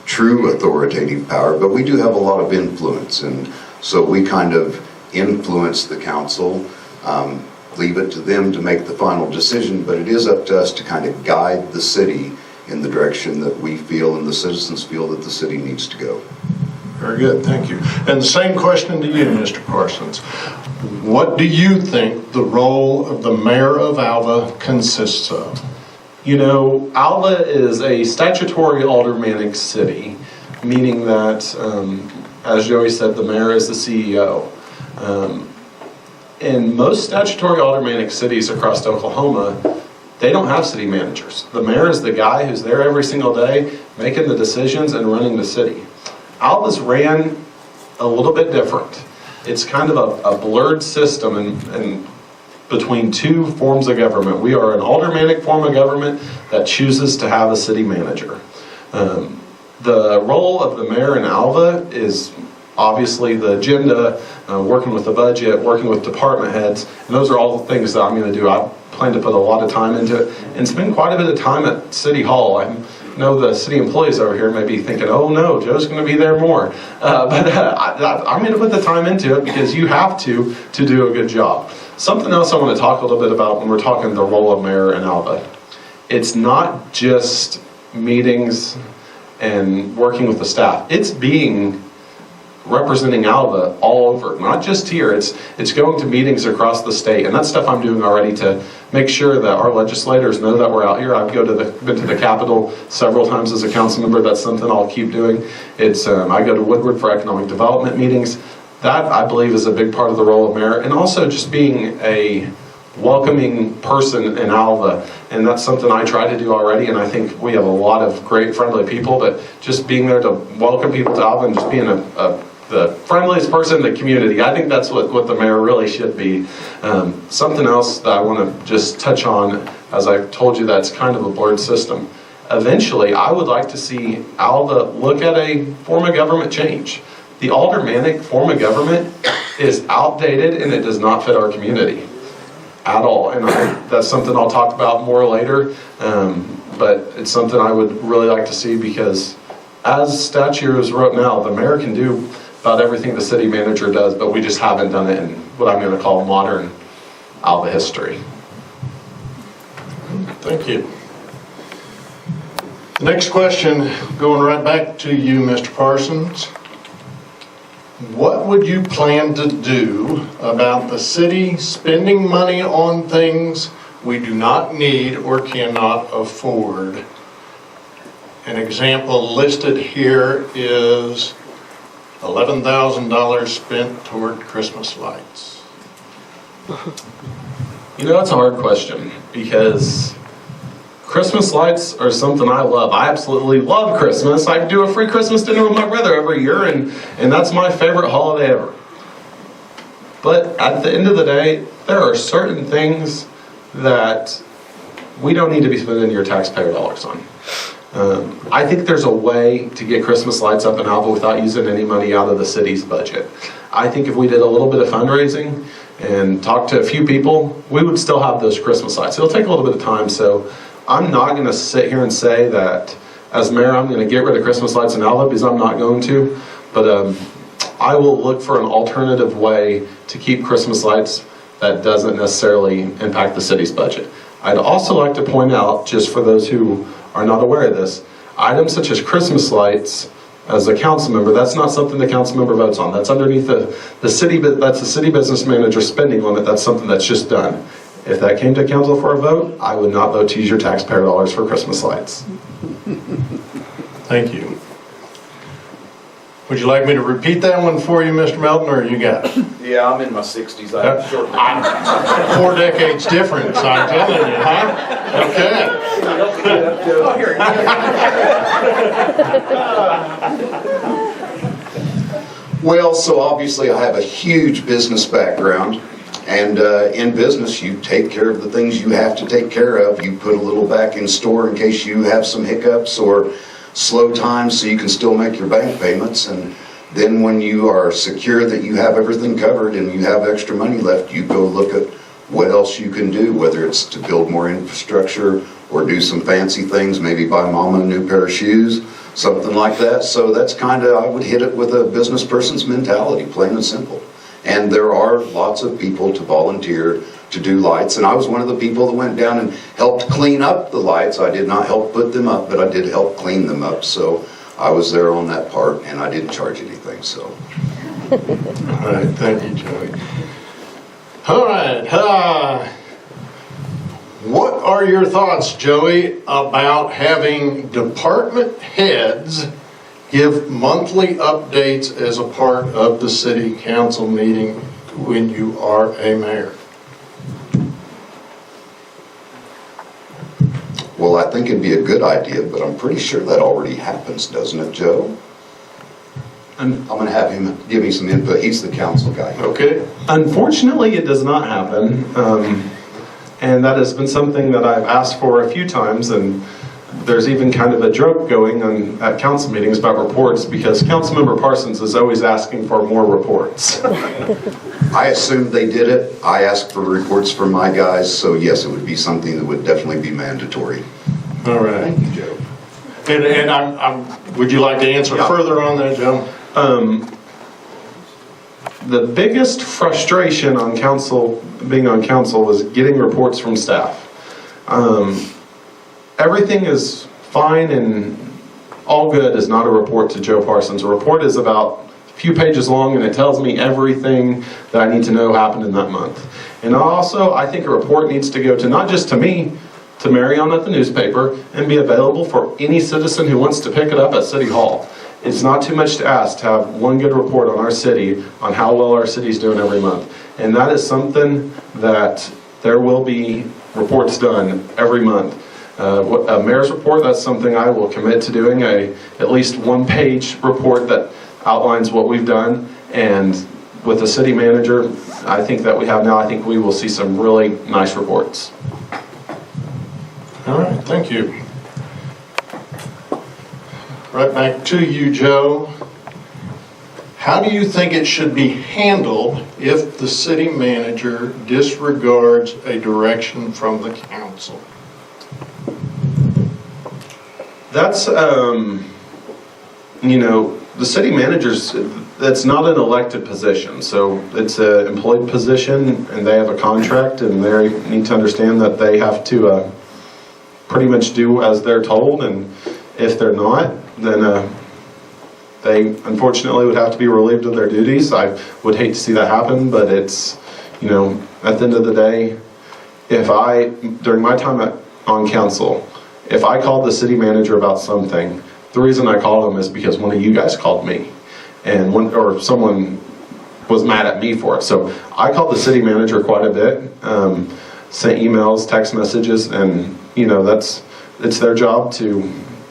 true authoritative power, but we do have a lot of influence, and so we kind of influence the council, leave it to them to make the final decision, but it is up to us to kind of guide the city in the direction that we feel and the citizens feel that the city needs to go. Very good, thank you. And the same question to you, Mr. Parsons. What do you think the role of the mayor of Alva consists of? You know, Alva is a statutory aldermanic city, meaning that, as Joey said, the mayor is the CEO. In most statutory aldermanic cities across Oklahoma, they don't have city managers. The mayor is the guy who's there every single day, making the decisions and running the city. Alva's ran a little bit different. It's kind of a blurred system and between 2 forms of government. We are an aldermanic form of government that chooses to have a city manager. The role of the mayor in Alva is obviously the agenda, working with the budget, working with department heads, and those are all the things that I'm going to do. I plan to put a lot of time into it and spend quite a bit of time at City Hall. I know the city employees over here may be thinking, oh no, Joe's going to be there more. But I'm going to put the time into it because you have to do a good job. Something else I want to talk a little bit about when we're talking the role of mayor in Alva. It's not just meetings and working with the staff. It's being representing Alva all over, not just here. It's going to meetings across the state, and that's stuff I'm doing already to make sure that our legislators know that we're out here. I've been to the Capitol several times as a council member. That's something I'll keep doing. I go to Woodward for economic development meetings. That, I believe, is a big part of the role of mayor, and also just being a welcoming person in Alva, and that's something I try to do already, and I think we have a lot of great friendly people, but just being there to welcome people to Alva and just being the friendliest person in the community, I think that's what the mayor really should be. Something else that I want to just touch on, as I told you, that's kind of a blurred system. Eventually, I would like to see Alva look at a form of government change. The aldermanic form of government is outdated and it does not fit our community at all. And that's something I'll talk about more later, but it's something I would really like to see, because as statute is wrote now, the mayor can do about everything the city manager does, but we just haven't done it in what I'm going to call modern Alva history. Thank you. Next question, going right back to you, Mr. Parsons. What would you plan to do about the city spending money on things we do not need or cannot afford? An example listed here is $11,000 spent toward Christmas lights. You know, that's a hard question, because Christmas lights are something I love. I absolutely love Christmas. I do a free Christmas dinner with my brother every year, and that's my favorite holiday ever. But at the end of the day, there are certain things that we don't need to be spending your taxpayer dollars on. I think there's a way to get Christmas lights up in Alva without using any money out of the city's budget. I think if we did a little bit of fundraising and talked to a few people, we would still have those Christmas lights. It'll take a little bit of time, so I'm not going to sit here and say that as mayor I'm going to get rid of Christmas lights in Alva, because I'm not going to, but I will look for an alternative way to keep Christmas lights that doesn't necessarily impact the city's budget. I'd also like to point out, just for those who are not aware of this, items such as Christmas lights, as a council member, that's not something the council member votes on. That's underneath the city, that's the city business manager spending on it. That's something that's just done. If that came to council for a vote, I would not vote to use your taxpayer dollars for Christmas lights. Thank you. Would you like me to repeat that one for you, Mr. Melton, or you got it? Yeah, I'm in my 60s. I have short 4 decades difference, I'm telling you, huh? Okay. Oh, here. Well, so obviously I have a huge business background, and in business you take care of the things you have to take care of. You put a little back in store in case you have some hiccups or slow times so you can still make your bank payments, and then when you are secure that you have everything covered and you have extra money left, you go look at what else you can do, whether it's to build more infrastructure or do some fancy things, maybe buy mama a new pair of shoes, something like that. So that's kind of, I would hit it with a business person's mentality, plain and simple. And there are lots of people to volunteer to do lights, and I was one of the people that went down and helped clean up the lights. I did not help put them up, but I did help clean them up, so I was there on that part, and I didn't charge anything, so. All right, thank you, Joey. All right, what are your thoughts, Joey, about having department heads give monthly updates as a part of the city council meeting when you are a mayor? Well, I think it'd be a good idea, but I'm pretty sure that already happens, doesn't it, Joe? I'm going to have him give me some input. He's the council guy. Okay. Unfortunately, it does not happen, and that has been something that I've asked for a few times, and there's even kind of a joke going on at council meetings about reports, because Councilmember Parsons is always asking for more reports. I assumed they did it. I asked for reports from my guys, so yes, it would be something that would definitely be mandatory. All right. Thank you, Joe. And would you like to answer further on that, Joe? The biggest frustration on council, being on council, was getting reports from staff. Everything is fine and all good is not a report to Joe Parsons. A report is about few pages long, and it tells me everything that I need to know happened in that month. And also, I think a report needs to go to, not just to me, to Marion at the newspaper, and be available for any citizen who wants to pick it up at City Hall. It's not too much to ask to have one good report on our city, on how well our city's doing every month. And that is something that there will be reports done every month. A mayor's report, that's something I will commit to doing, at least one-page report that outlines what we've done. And with the city manager, I think that we have now, I think we will see some really nice reports. All right, thank you. Right back to you, Joe. How do you think it should be handled if the city manager disregards a direction from the council? That's, the city manager's, that's not an elected position. So it's an employed position, and they have a contract, and they need to understand that they have to pretty much do as they're told. And if they're not, then they unfortunately would have to be relieved of their duties. I would hate to see that happen, but it's, at the end of the day, during my time on council, if I called the city manager about something, the reason I called him is because one of you guys called me, or someone was mad at me for it. So I called the city manager quite a bit, sent emails, text messages, and it's their job to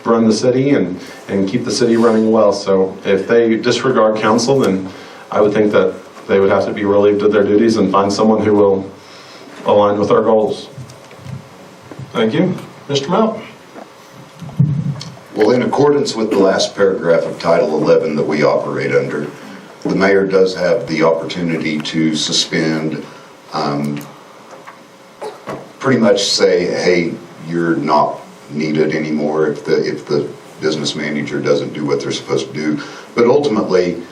run the city and keep the city running well. So if they disregard council, then I would think that they would have to be relieved of their duties and find someone who will align with our goals. Thank you. Mr. Melton. Well, in accordance with the last paragraph of Title 11 that we operate under, the mayor does have the opportunity to suspend, pretty much say, hey, you're not needed anymore if the business manager doesn't do what they're supposed to do. But ultimately,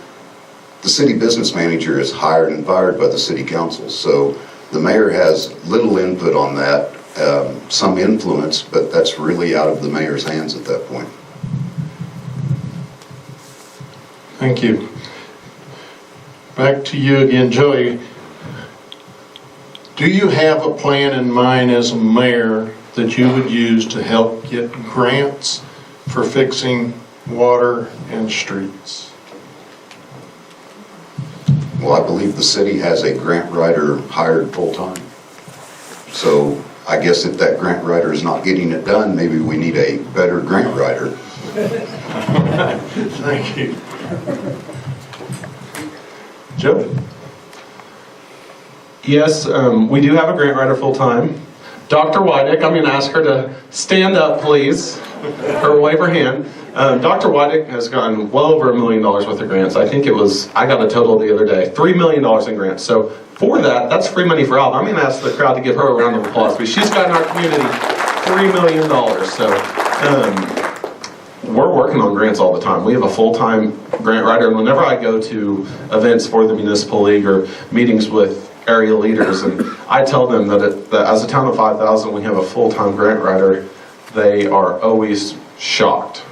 the city business manager is hired and fired by the city council. So the mayor has little input on that, some influence, but that's really out of the mayor's hands at that point. Thank you. Back to you again, Joey. Do you have a plan in mind as a mayor that you would use to help get grants for fixing water and streets? Well, I believe the city has a grant writer hired full-time. So I guess if that grant writer is not getting it done, maybe we need a better grant writer. Thank you. Joe? Yes, we do have a grant writer full-time. Dr. Wydick, I'm going to ask her to stand up, please, or wave her hand. Dr. Wydick has gotten well over $1 million worth of grants. I got a total the other day, $3 million in grants. So for that's free money for Alva. I'm going to ask the crowd to give her a round of applause because she's got in our community $3 million. So we're working on grants all the time. We have a full-time grant writer, and whenever I go to events for the municipal league or meetings with area leaders, and I tell them that as a town of 5,000, we have a full-time grant writer, they are always shocked.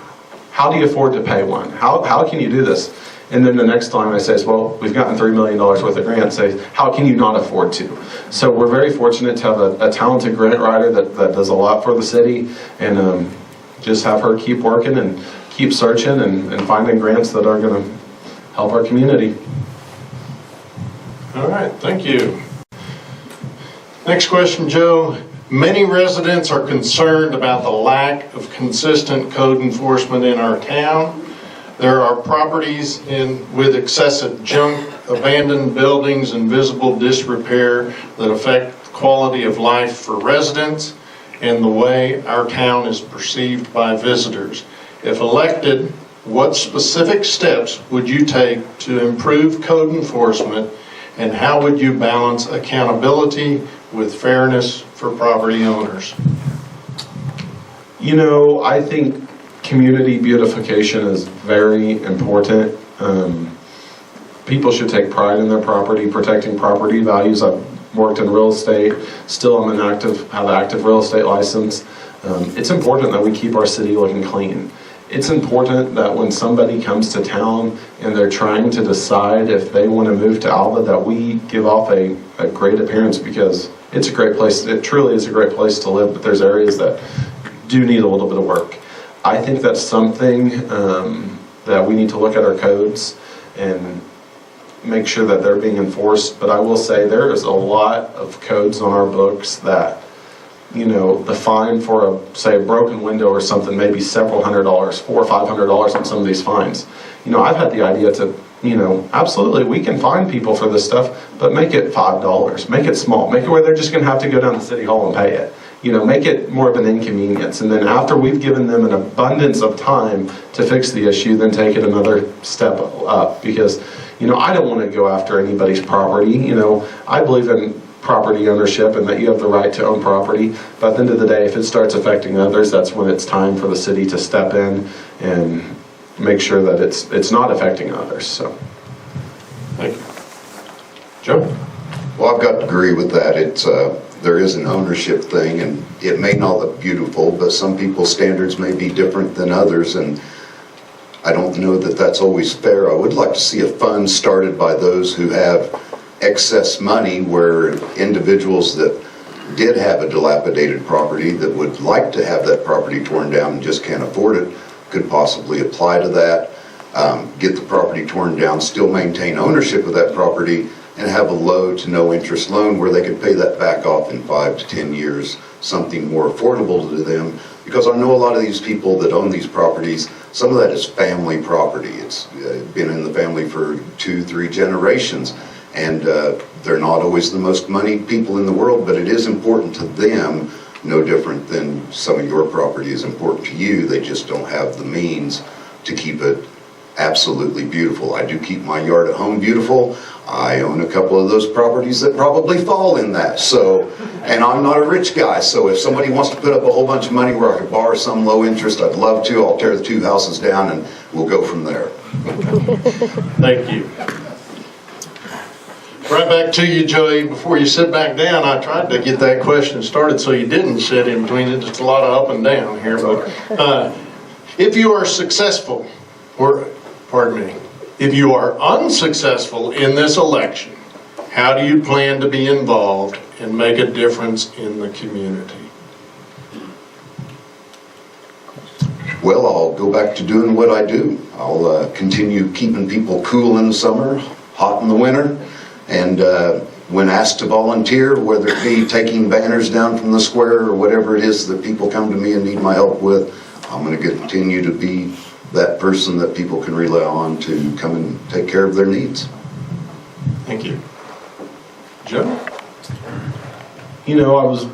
How do you afford to pay one? How can you do this? And then the next time I say, well, we've gotten $3 million worth of grants, say, how can you not afford to? So we're very fortunate to have a talented grant writer that does a lot for the city, and just have her keep working and keep searching and finding grants that are going to help our community. All right, thank you. Next question, Joe. Many residents are concerned about the lack of consistent code enforcement in our town. There are properties with excessive junk, abandoned buildings, and visible disrepair that affect quality of life for residents and the way our town is perceived by visitors. If elected, what specific steps would you take to improve code enforcement, and how would you balance accountability with fairness for property owners? I think community beautification is very important. People should take pride in their property, protecting property values. I've worked in real estate, still have an active real estate license. It's important that we keep our city looking clean. it's important that when somebody comes to town and they're trying to decide if they want to move to Alva, that we give off a great appearance, because it's a great place. It truly is a great place to live, but there's areas that do need a little bit of work. I think that's something that we need to look at our codes and make sure that they're being enforced. But I will say there is a lot of codes on our books that, you know, the fine for say a broken window or something may be several $100s, $400 or $500 on some of these fines. You know, I've had the idea to, you know, absolutely we can fine people for this stuff, but make it $5, make it small, make it where they're just going to have to go down to City Hall and pay it. You know, make it more of an inconvenience. And then after we've given them an abundance of time to fix the issue, then take it another step up. Because, you know, I don't want to go after anybody's property. You know, I believe in property ownership and that you have the right to own property. But at the end of the day, if it starts affecting others, that's when it's time for the city to step in and make sure that it's not affecting others. So, Thank you. Joe? Well, I've got to agree with that. There is an ownership thing, and it may not look beautiful, but some people's standards may be different than others, and I don't know that that's always fair. I would like to see a fund started by those who have excess money, where individuals that did have a dilapidated property that would like to have that property torn down and just can't afford it could possibly apply to that, get the property torn down, still maintain ownership of that property, and have a low to no interest loan where they could pay that back off in 5 to 10 years, something more affordable to them. Because I know a lot of these people that own these properties, some of that is family property. It's been in the family for 2-3 generations, and they're not always the most moneyed people in the world, but it is important to them, no different than some of your property is important to you. They just don't have the means to keep it absolutely beautiful. I do keep my yard at home beautiful. I own a couple of those properties that probably fall in that. So, and I'm not a rich guy, so if somebody wants to put up a whole bunch of money where I could borrow some low interest, I'd love to. I'll tear the 2 houses down and we'll go from there. Thank you. Right back to you, Joey. Before you sit back down, I tried to get that question started so you didn't sit in between it. It's a lot of up and down here. But if you are successful, or pardon me, if you are unsuccessful in this election, how do you plan to be involved and make a difference in the community? Well, I'll go back to doing what I do. I'll continue keeping people cool in the summer, hot in the winter, and when asked to volunteer, whether it be taking banners down from the square or whatever it is that people come to me and need my help with, I'm going to continue to be that person that people can rely on to come and take care of their needs. Thank you. Joe? you know, I was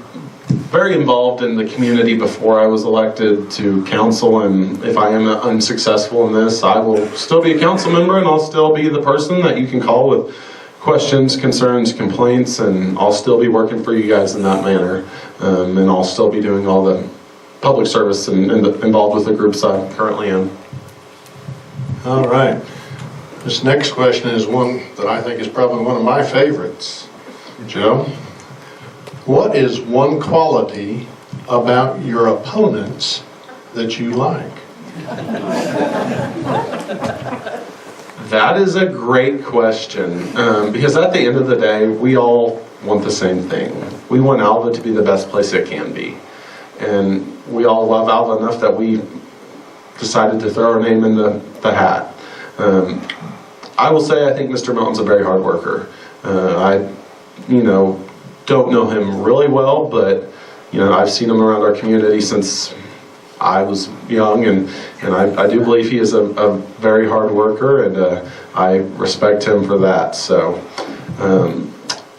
very involved in the community before I was elected to council, and if I am unsuccessful in this, I will still be a council member, and I'll still be the person that you can call with questions, concerns, complaints, and I'll still be working for you guys in that manner, and I'll still be doing all the public service and involved with the groups I currently am. All right. This next question is one that I think is probably one of my favorites. Joe, what is one quality about your opponents that you like? That is a great question, because at the end of the day, we all want the same thing. We want Alva to be the best place it can be. And we all love Alva enough that we decided to throw our name in the hat. I will say I think Mr. Melton's a very hard worker. I don't know him really well, but I've seen him around our community since I was young, and I do believe he is a very hard worker, and I respect him for that. So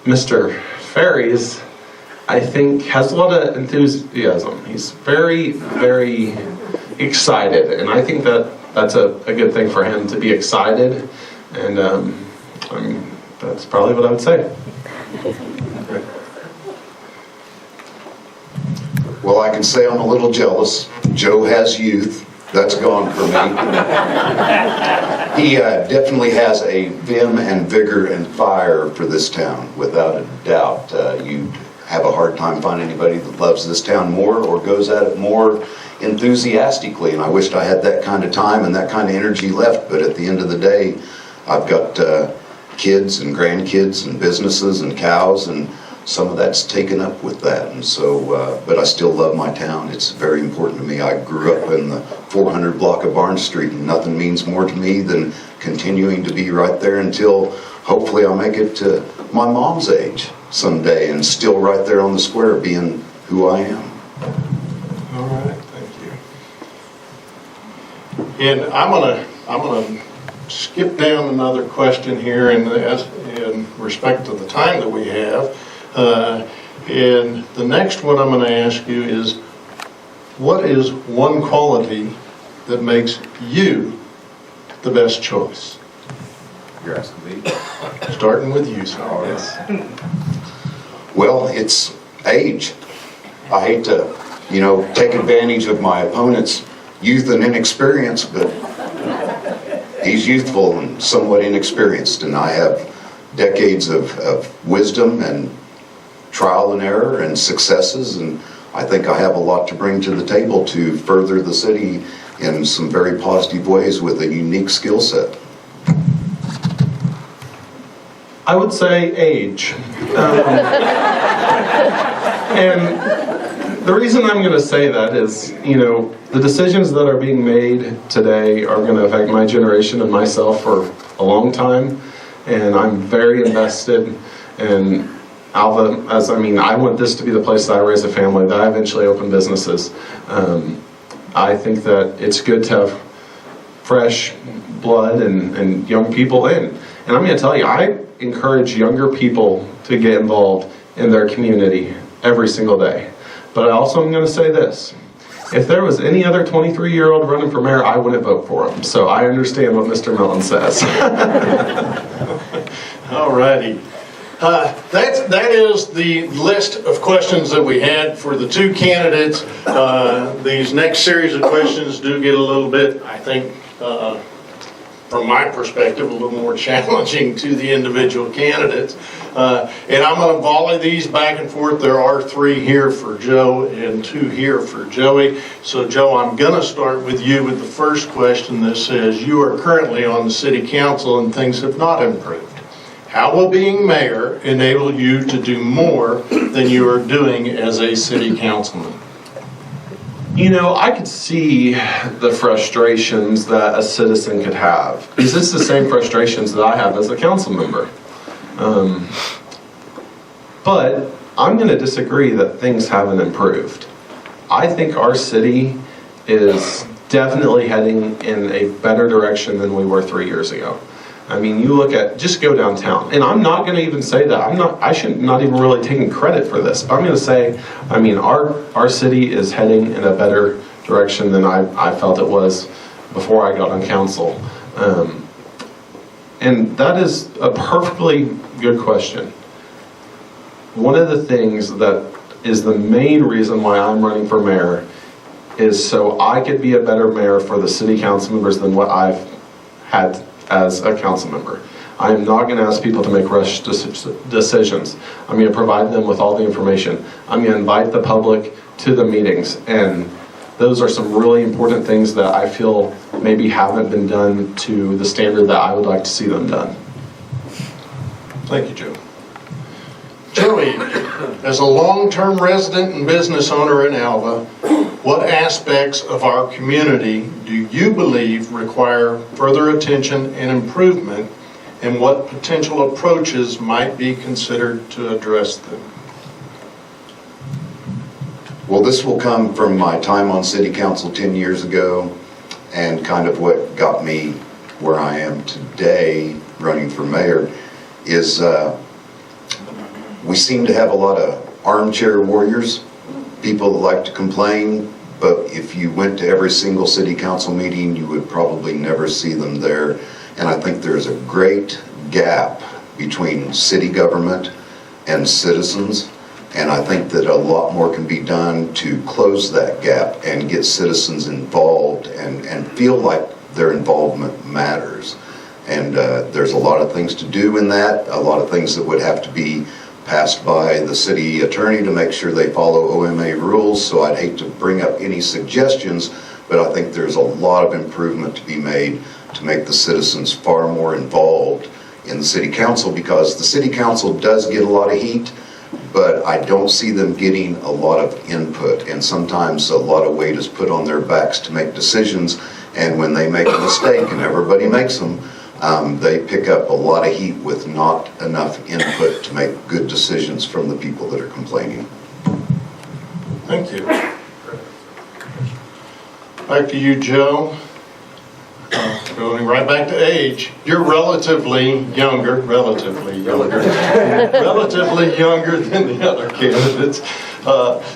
Mr. Ferries, I think, has a lot of enthusiasm. He's very, very excited, and I think that's a good thing for him, to be excited, and that's probably what I would say. Well, I can say I'm a little jealous. Joe has youth. That's gone for me. He definitely has a vim and vigor and fire for this town, without a doubt. You have a hard time finding anybody that loves this town more or goes at it more. enthusiastically, and I wished I had that kind of time and that kind of energy left, but at the end of the day, I've got kids and grandkids and businesses and cows, and some of that's taken up with that. And so, but I still love my town. It's very important to me. I grew up in the 400 block of Barnes Street, and nothing means more to me than continuing to be right there until hopefully I'll make it to my mom's age someday and still right there on the square being who I am. All right, thank you. And I'm gonna skip down another question here in respect to the time that we have. And the next one I'm going to ask you is, what is one quality that makes you the best choice? You're asking me? Starting with you, sir. Oh, Yes. Well, it's age. I hate to, take advantage of my opponent's youth and inexperience, but he's youthful and somewhat inexperienced, and I have decades of wisdom and trial and error and successes, and I think I have a lot to bring to the table to further the city in some very positive ways with a unique skill set. I would say age. And the reason I'm going to say that is, the decisions that are being made today are going to affect my generation and myself for a long time. And I'm very invested in Alva, I want this to be the place that I raise a family, that I eventually open businesses. I think that it's good to have fresh blood and young people in. And I'm going to tell you, I encourage younger people to get involved in their community every single day. But I also am going to say this. If there was any other 23-year-old running for mayor, I wouldn't vote for him. So I understand what Mr. Mellon says. All righty. That is the list of questions that we had for the two candidates. These next series of questions do get a little bit, I think, from my perspective, a little more challenging to the individual candidates. And I'm going to volley these back and forth. There are 3 here for Joe and 2 here for Joey. So Joe, I'm going to start with you with the first question that says, you are currently on the city council and things have not improved. How will being mayor enable you to do more than you are doing as a city councilman? I could see the frustrations that a citizen could have, because it's the same frustrations that I have as a council member. But I'm going to disagree that things haven't improved. I think our city is definitely heading in a better direction than we were 3 years ago. You look at, just go downtown, and I'm not going to even say that. I should not even really taking credit for this. But I'm going to say, our city is heading in a better direction than I felt it was before I got on council. And that is a perfectly good question. One of the things that is the main reason why I'm running for mayor is so I could be a better mayor for the city council members than what I've had as a council member. I am not going to ask people to make rush decisions. I'm going to provide them with all the information. I'm going to invite the public to the meetings, and those are some really important things that I feel maybe haven't been done to the standard that I would like to see them done. Thank you, Joe. Joey, as a long-term resident and business owner in Alva, what aspects of our community do you believe require further attention and improvement, and what potential approaches might be considered to address them? Well, this will come from my time on city council 10 years ago and kind of what got me where I am today running for mayor is we seem to have a lot of armchair warriors, people that like to complain, but if you went to every single city council meeting, you would probably never see them there. And I think there's a great gap between city government and citizens. And I think that a lot more can be done to close that gap and get citizens involved and feel like their involvement matters. And there's a lot of things to do in that, a lot of things that would have to be passed by the city attorney to make sure they follow OMA rules, so I'd hate to bring up any suggestions, but I think there's a lot of improvement to be made to make the citizens far more involved in the city council, because the city council does get a lot of heat, but I don't see them getting a lot of input, and sometimes a lot of weight is put on their backs to make decisions, and when they make a mistake, and everybody makes them, they pick up a lot of heat with not enough input to make good decisions from the people that are complaining. Thank you. Back to you, Joe. Going right back to age, you're relatively younger than the other candidates.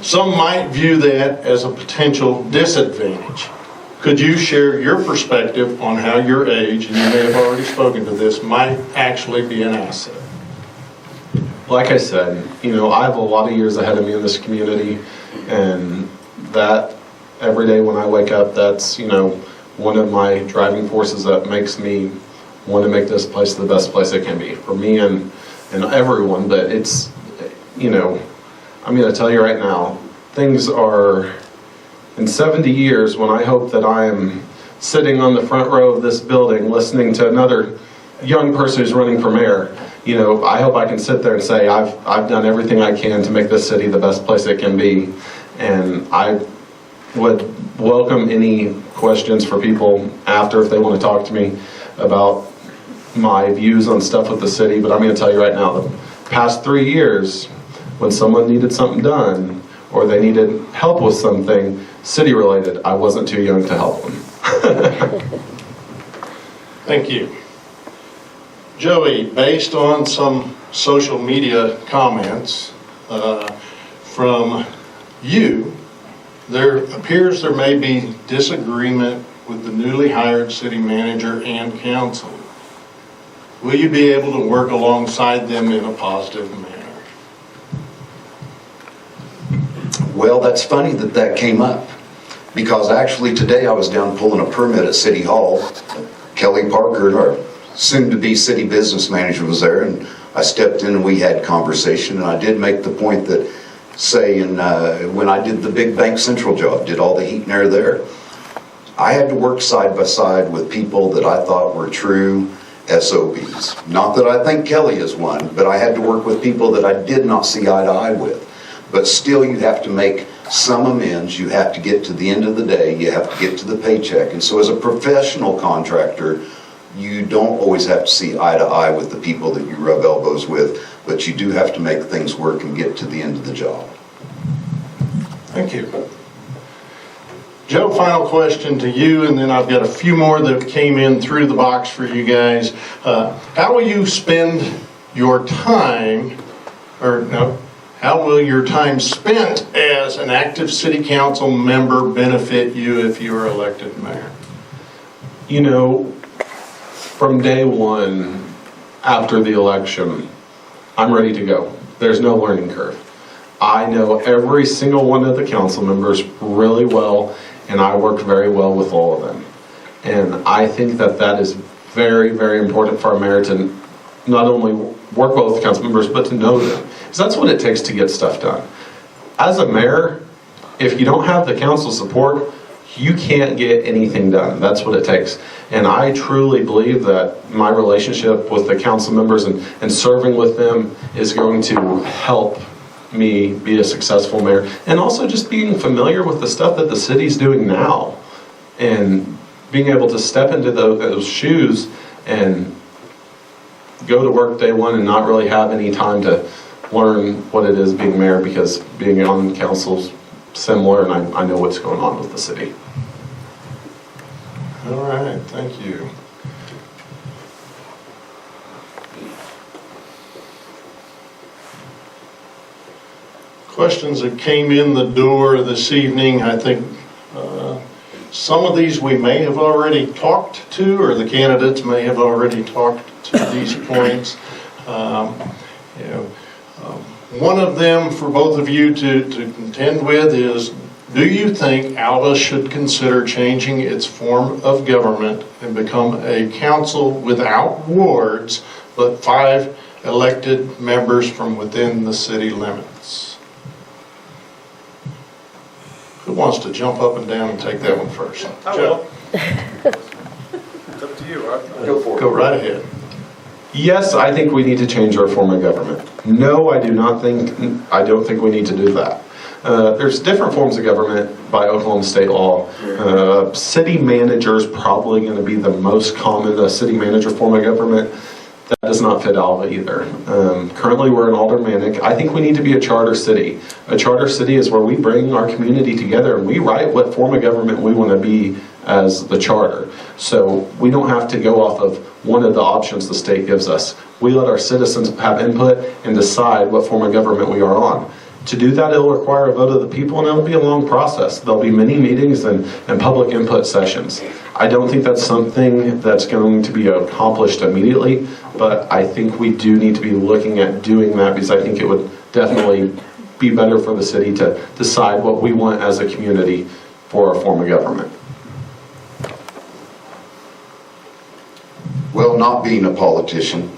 Some might view that as a potential disadvantage. Could you share your perspective on how your age, and you may have already spoken to this, might actually be an asset? Like I said, I have a lot of years ahead of me in this community, and that every day when I wake up, that's, one of my driving forces that makes me want to make this place the best place it can be for me and everyone. But it's, I'm going to tell you right now, things are, in 70 years, when I hope that I am sitting on the front row of this building listening to another young person who's running for mayor, I hope I can sit there and say I've done everything I can to make this city the best place it can be. And I would welcome any questions for people after if they want to talk to me about my views on stuff with the city. But I'm going to tell you right now, the past 3 years, when someone needed something done or they needed help with something city related, I wasn't too young to help them. Thank you. Joey, based on some social media comments from you, there appears there may be disagreement with the newly hired city manager and council. Will you be able to work alongside them in a positive manner? Well, that's funny that came up, because actually today I was down pulling a permit at City Hall. Kelly Parker, our soon-to-be city business manager, was there, and I stepped in and we had conversation, and I did make the point that, when I did the big Bank Central job, did all the heat and air there, I had to work side by side with people that I thought were true SOBs. Not that I think Kelly is one, but I had to work with people that I did not see eye to eye with. But still, you have to make some amends. You have to get to the end of the day. You have to get to the paycheck. And so as a professional contractor, you don't always have to see eye to eye with the people that you rub elbows with, but you do have to make things work and get to the end of the job. Thank you. Joe, final question to you, and then I've got a few more that came in through the box for you guys. How will you spend your time, how will your time spent as an active city council member benefit you if you are elected mayor? From day one after the election, I'm ready to go. There's no learning curve. I know every single one of the council members really well, and I work very well with all of them. And I think that is very, very important for our mayor to not only work well with the council members, but to know them. Because that's what it takes to get stuff done. As a mayor, if you don't have the council support, you can't get anything done. That's what it takes. And I truly believe that my relationship with the council members and serving with them is going to help me be a successful mayor. And also just being familiar with the stuff that the city's doing now and being able to step into those shoes and go to work day one and not really have any time to learn what it is being mayor, because being on council's similar, and I know what's going on with the city. All right, thank you. Questions that came in the door this evening, I think some of these we may have already talked to, or the candidates may have already talked to these points. One of them for both of you to contend with is, do you think Alva should consider changing its form of government and become a council without wards, but 5 elected members from within the city limits. Who wants to jump up and down and take that one first? Joe. It's up to you, Go for it. Go right ahead. Yes, I think we need to change our form of government. No, I don't think we need to do that. There's different forms of government by Oklahoma state law. City manager is probably going to be the most common, a city manager form of government. That does not fit Alva either. Currently, we're an aldermanic. I think we need to be a charter city. A charter city is where we bring our community together and we write what form of government we want to be as the charter. So we don't have to go off of one of the options the state gives us. We let our citizens have input and decide what form of government we are on. To do that, it'll require a vote of the people, and it'll be a long process. There'll be many meetings and public input sessions. I don't think that's something that's going to be accomplished immediately, but I think we do need to be looking at doing that because I think it would definitely be better for the city to decide what we want as a community for our form of government. Well, not being a politician,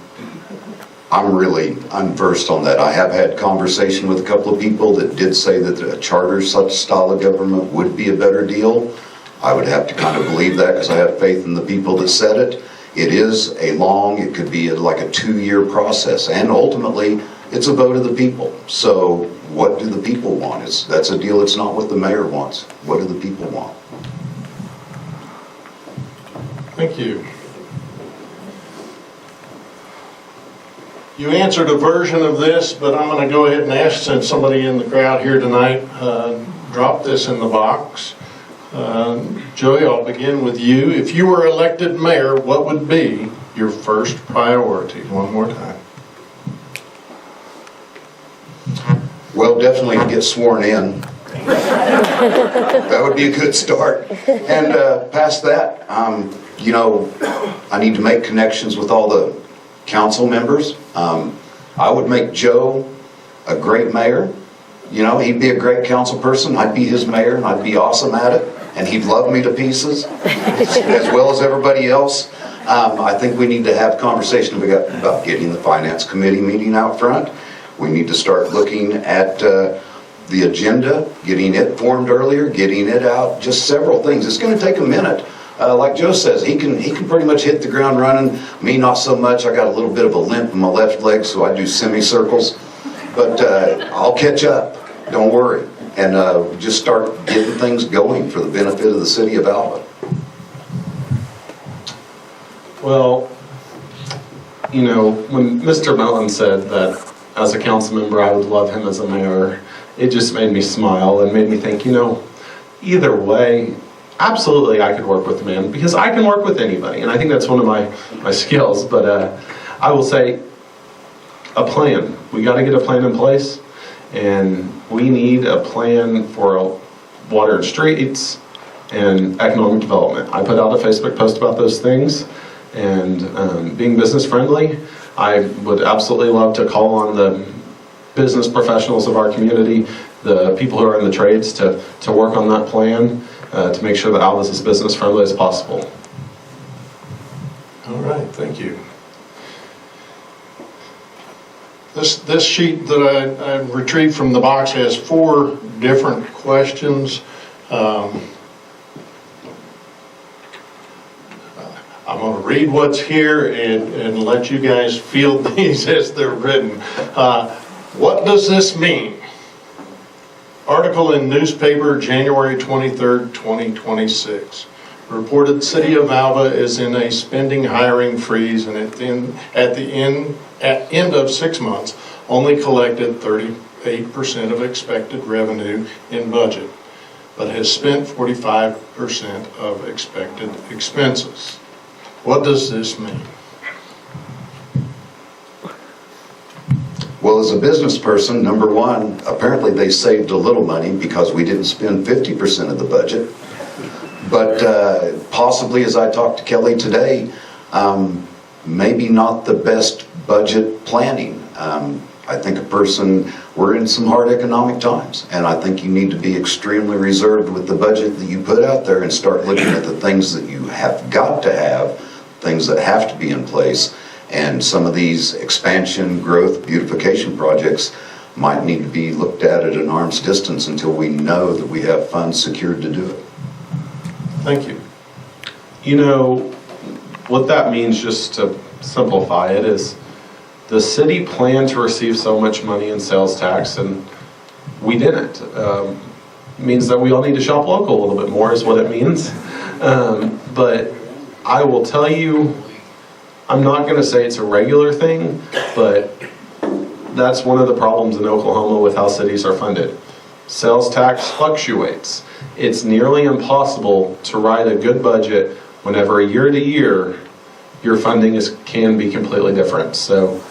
I'm really unversed on that. I have had conversation with a couple of people that did say that a charter such style of government would be a better deal. I would have to kind of believe that because I have faith in the people that said it. It is it could be like a 2-year process, and ultimately it's a vote of the people. So what do the people want? That's a deal. It's not what the mayor wants. What do the people want? Thank you. You answered a version of this, but I'm going to go ahead and ask, since somebody in the crowd here tonight dropped this in the box. Joey, I'll begin with you. If you were elected mayor, what would be your first priority? One more time. Well, definitely get sworn in. That would be a good start. And past that, I need to make connections with all the council members. I would make Joe a great mayor. He'd be a great council person. I'd be his mayor, and I'd be awesome at it. And he'd love me to pieces, as well as everybody else. I think we need to have conversation about getting the finance committee meeting out front. We need to start looking at the agenda, getting it formed earlier, getting it out, just several things. It's going to take a minute. Like Joe says, he can pretty much hit the ground running. Me, not so much. I got a little bit of a limp in my left leg, so I do semicircles. But I'll catch up. Don't worry. And just start getting things going for the benefit of the city of Alva. Well, when Mr. Mellon said that as a council member I would love him as a mayor, it just made me smile and made me think, either way, absolutely I could work with the man, because I can work with anybody, and I think that's one of my skills. But I will say, a plan. We got to get a plan in place, and we need a plan for water and streets and economic development. I put out a Facebook post about those things, and being business friendly, I would absolutely love to call on the business professionals of our community, the people who are in the trades, to work on that plan to make sure that Alva is as business friendly as possible. All right, thank you. This sheet that I retrieved from the box has 4 different questions. I'm going to read what's here and let you guys field these as they're written. What does this mean? Article in newspaper, January 23rd, 2026. Reported city of Alva is in a spending hiring freeze, and at the end of 6 months, only collected 38% of expected revenue in budget, but has spent 45% of expected expenses. What does this mean? Well, as a business person, number one, apparently they saved a little money because we didn't spend 50% of the budget. But possibly, as I talked to Kelly today, maybe not the best budget planning. I think we're in some hard economic times, and I think you need to be extremely reserved with the budget that you put out there and start looking at the things that you have got to have, things that have to be in place, And some of these expansion, growth, beautification projects might need to be looked at an arm's distance until we know that we have funds secured to do it. Thank you. You know, what that means, just to simplify it, is the city planned to receive so much money in sales tax and we didn't. Means that we all need to shop local a little bit more is what it means. But I will tell you, I'm not going to say it's a regular thing, but that's one of the problems in Oklahoma with how cities are funded. Sales tax fluctuates. It's nearly impossible to write a good budget whenever year to year your funding can be completely different. So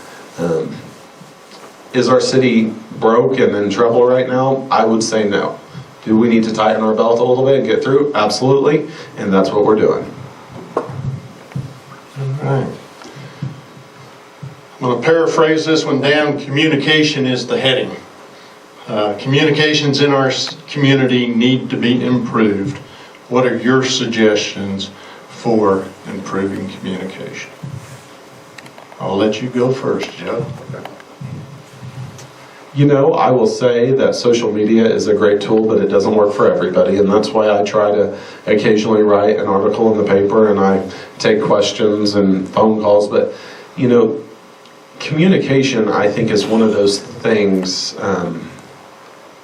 is our city broke and in trouble right now? I would say no. Do we need to tighten our belt a little bit and get through? Absolutely, and that's what we're doing. All right. I'm going to paraphrase this one down. Communication is the heading. Communications in our community need to be improved. What are your suggestions for improving communication? I'll let you go first, Joe. You know, I will say that social media is a great tool, but it doesn't work for everybody, and that's why I try to occasionally write an article in the paper and I take questions and phone calls. But, you know, communication, I think, is one of those things,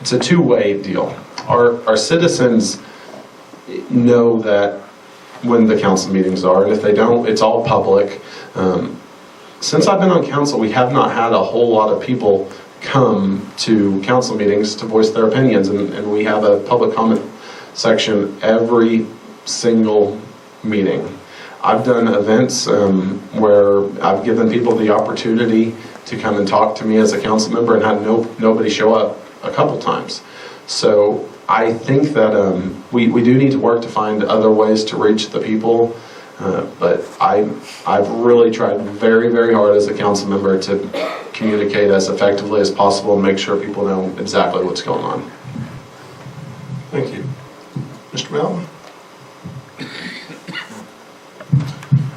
it's a two-way deal. Our citizens know that when the council meetings are, and if they don't, it's all public. Since I've been on council, we have not had a whole lot of people come to council meetings to voice their opinions, and we have a public comment section every single meeting. I've done events where I've given people the opportunity to come and talk to me as a council member and had nobody show up a couple times. So I think that we do need to work to find other ways to reach the people, but I've really tried very, very hard as a council member to communicate as effectively as possible and make sure people know exactly what's going on. Thank you. Mr. Melton?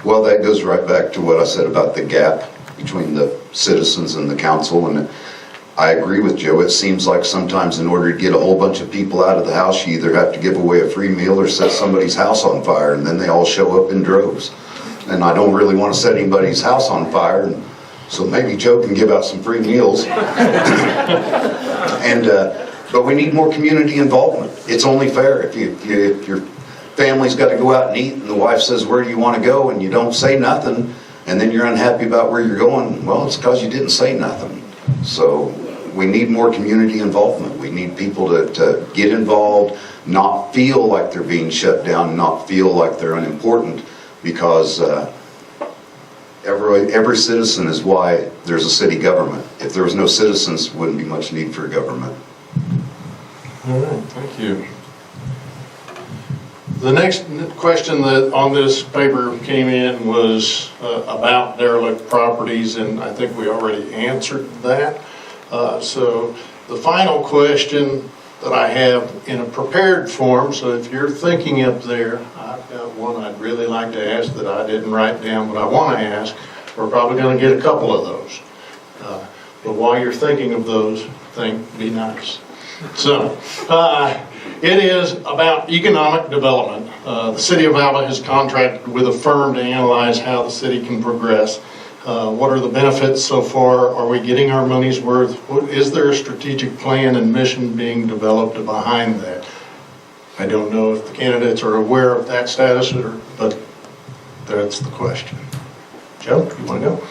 Well, that goes right back to what I said about the gap between the citizens and the council, and I agree with Joe. It seems like sometimes in order to get a whole bunch of people out of the house, you either have to give away a free meal or set somebody's house on fire, and then they all show up in droves. And I don't really want to set anybody's house on fire, and so maybe Joe can give out some free meals. But we need more community involvement. It's only fair if your family's got to go out and eat, and the wife says, "Where do you want to go?" and you don't say nothing, and then you're unhappy about where you're going. Well, it's because you didn't say nothing. So we need more community involvement. We need people to get involved, not feel like they're being shut down, not feel like they're unimportant, because every citizen is why there's a city government. If there was no citizens, wouldn't be much need for a government. All right, thank you. The next question that on this paper came in was about derelict properties, and I think we already answered that. So the final question that I have in a prepared form, so if you're thinking up there, I've got one I'd really like to ask that I didn't write down, but I want to ask. We're probably going to get a couple of those. But while you're thinking of those, be nice. So, it is about economic development. The City of Alba has contracted with a firm to analyze how the city can progress. What are the benefits so far? Are we getting our money's worth? Is there a strategic plan and mission being developed behind that? I don't know if the candidates are aware of that status, but that's the question. Joe, you want to go?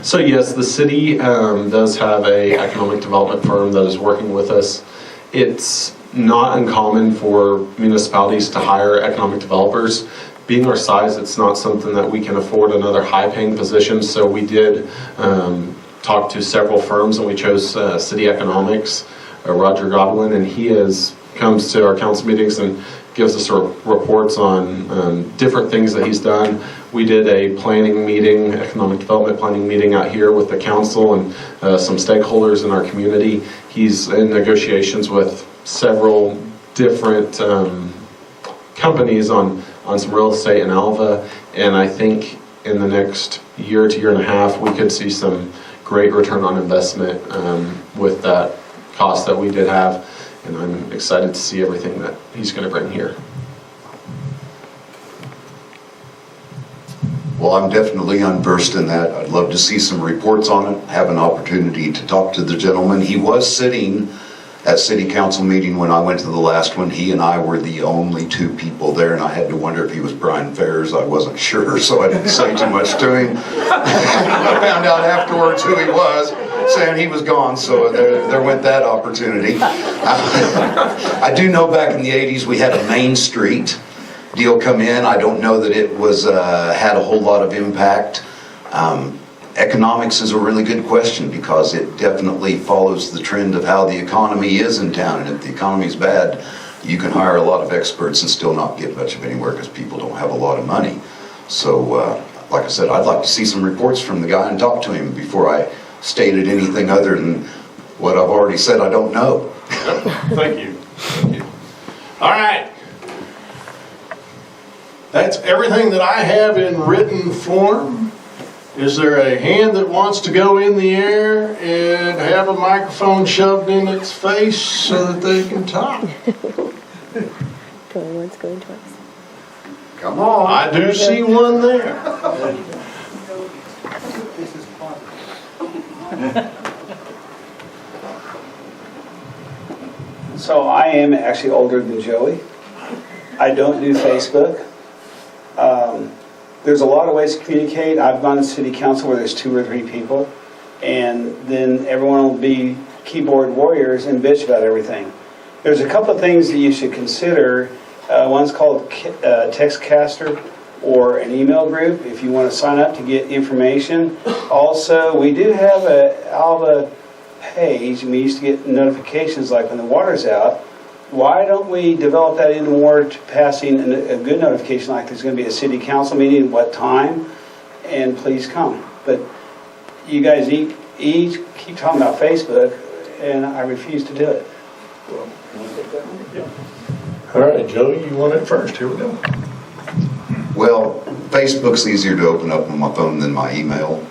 So yes, the city does have an economic development firm that is working with us. It's not uncommon for municipalities to hire economic developers. Being our size, it's not something that we can afford another high-paying position, so we did talk to several firms, and we chose City Economics, Roger Godwin, and he comes to our council meetings and gives us reports on different things that he's done. We did a planning meeting, economic development planning meeting out here with the council and some stakeholders in our community. He's in negotiations with several different companies on some real estate in Alva, and I think in the next year to year and a half, we could see some great return on investment with that cost that we did have. And I'm excited to see everything that he's going to bring here. Well, I'm definitely unversed in that. I'd love to see some reports on it, have an opportunity to talk to the gentleman. He was sitting at city council meeting when I went to the last one. He and I were the only two people there, and I had to wonder if he was Brian Ferris. I wasn't sure, so I didn't say too much to him. I found out afterwards who he was, saying he was gone, so there went that opportunity. I do know back in the 80s we had a Main Street deal come in. I don't know that it was had a whole lot of impact. Economics is a really good question because it definitely follows the trend of how the economy is in town. And if the economy is bad, you can hire a lot of experts and still not get much of anywhere because people don't have a lot of money. So, like I said, I'd like to see some reports from the guy and talk to him before I stated anything other than what I've already said I don't know. Thank you. Thank you. All right. That's everything that I have in written form. Is there a hand that wants to go in the air and have a microphone shoved in its face so that they can talk? Going once, going twice. Come on. I do see one there. So I am actually older than Joey. I don't do Facebook. There's a lot of ways to communicate. I've gone to city council where there's 2 or 3 people, and then everyone will be keyboard warriors and bitch about everything. There's a couple of things that you should consider. One's called Textcaster or an email group if you want to sign up to get information. Also, we do have a Alva page, and we used to get notifications like when the water's out. Why don't we develop that into more to passing a good notification like there's going to be a city council meeting, what time, and please come. But you guys each keep talking about Facebook, and I refuse to do it. All right, Joey, you want it first. Here we go. Well, Facebook's easier to open up on my phone than my email.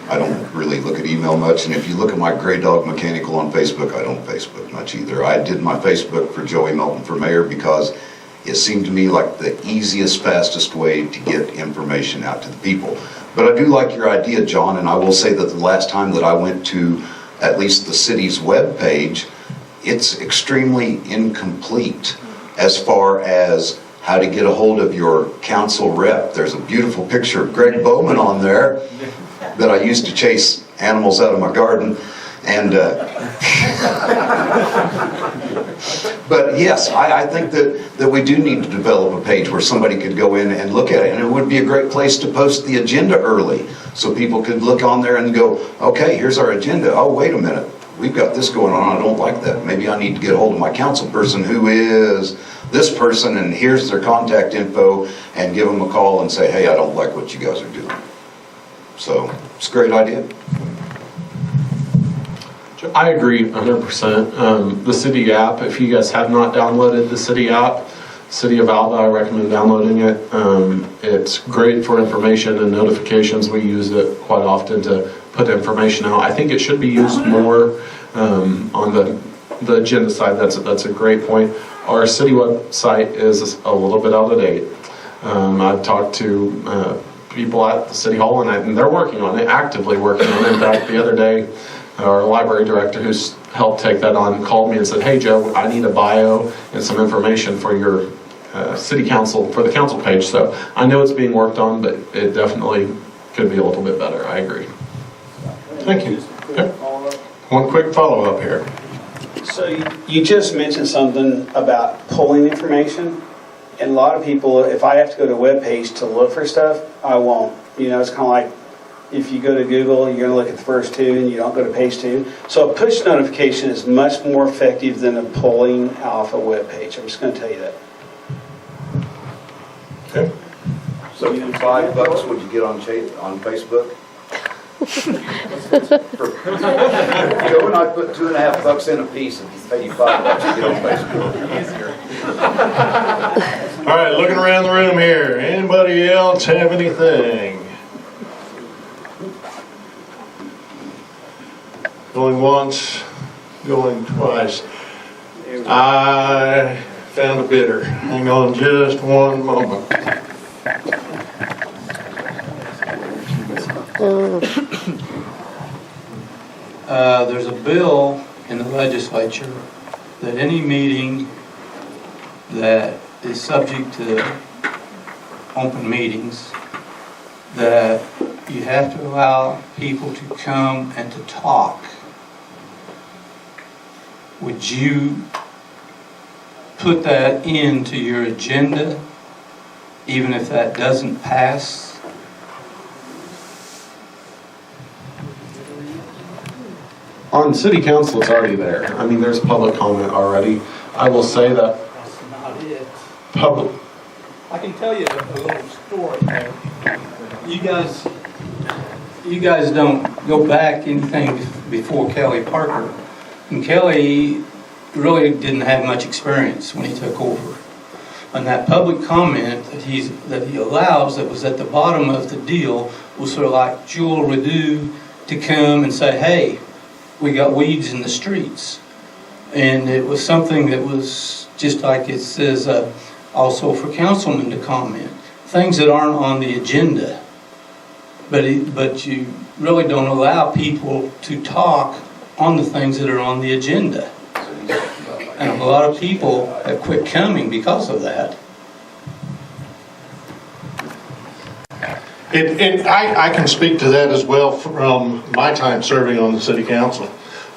I don't really look at email much, and if you look at my Gray Dog Mechanical on Facebook, I don't Facebook much either. I did my Facebook for Joey Melton for mayor because it seemed to me like the easiest, fastest way to get information out to the people. But I do like your idea, John, and I will say that the last time that I went to at least the city's web page, it's extremely incomplete as far as how to get a hold of your council rep. There's a beautiful picture of Greg Bowman on there that I used to chase animals out of my garden. And but yes, I think that we do need to develop a page where somebody could go in and look at it, and it would be a great place to post the agenda early so people could look on there and go, okay, here's our agenda. Oh, wait a minute, we've got this going on. I don't like that. Maybe I need to get a hold of my council person who is this person, and here's their contact info, and give them a call and say, hey, I don't like what you guys are doing. So it's a great idea. I agree 100%. The city app, if you guys have not downloaded the city app, City of Alva, I recommend downloading it. It's great for information and notifications. We use it quite often to put information out. I think it should be used more on the agenda side. That's a great point. Our city website is a little bit out of date. I've talked to people at the city hall, and they're working on it, actively working on it. In fact, the other day, our library director, who's helped take that on, called me and said, hey Joe, I need a bio and some information for your city council, for the council page. So I know it's being worked on, but it definitely could be a little bit better. I agree. Thank you. Okay. One quick follow-up here. So you just mentioned something about pulling information, and a lot of people, if I have to go to a web page to look for stuff, I won't. You know, it's kind of like if you go to Google, you're going to look at the first 2 and you don't go to page 2. So a push notification is much more effective than a pulling off a web page. I'm just going to tell you that. Okay. So $5 would you get on Facebook? Joe and I put $2.50 in a piece and pay you $5 to get on Facebook. All right, looking around the room here. Anybody else have anything? Going once, going twice. I found a bidder. Hang on just one moment. There's a bill in the legislature that any meeting that is subject to open meetings, that you have to allow people to come and to talk. Would you put that into your agenda, even if that doesn't pass? On city council, it's already there. I mean, there's public comment already. I will say that That's not it. public, I can tell you a little story. You guys don't go back anything before Kelly Parker. And Kelly really didn't have much experience when he took over. And that public comment that he allows, that was at the bottom of the deal, was sort of like Jewel Redu to come and say, hey, we got weeds in the streets. And it was something that was just like it says also for councilmen to comment. Things that aren't on the agenda. But you really don't allow people to talk on the things that are on the agenda. And a lot of people have quit coming because of that. I can speak to that as well from my time serving on the city council.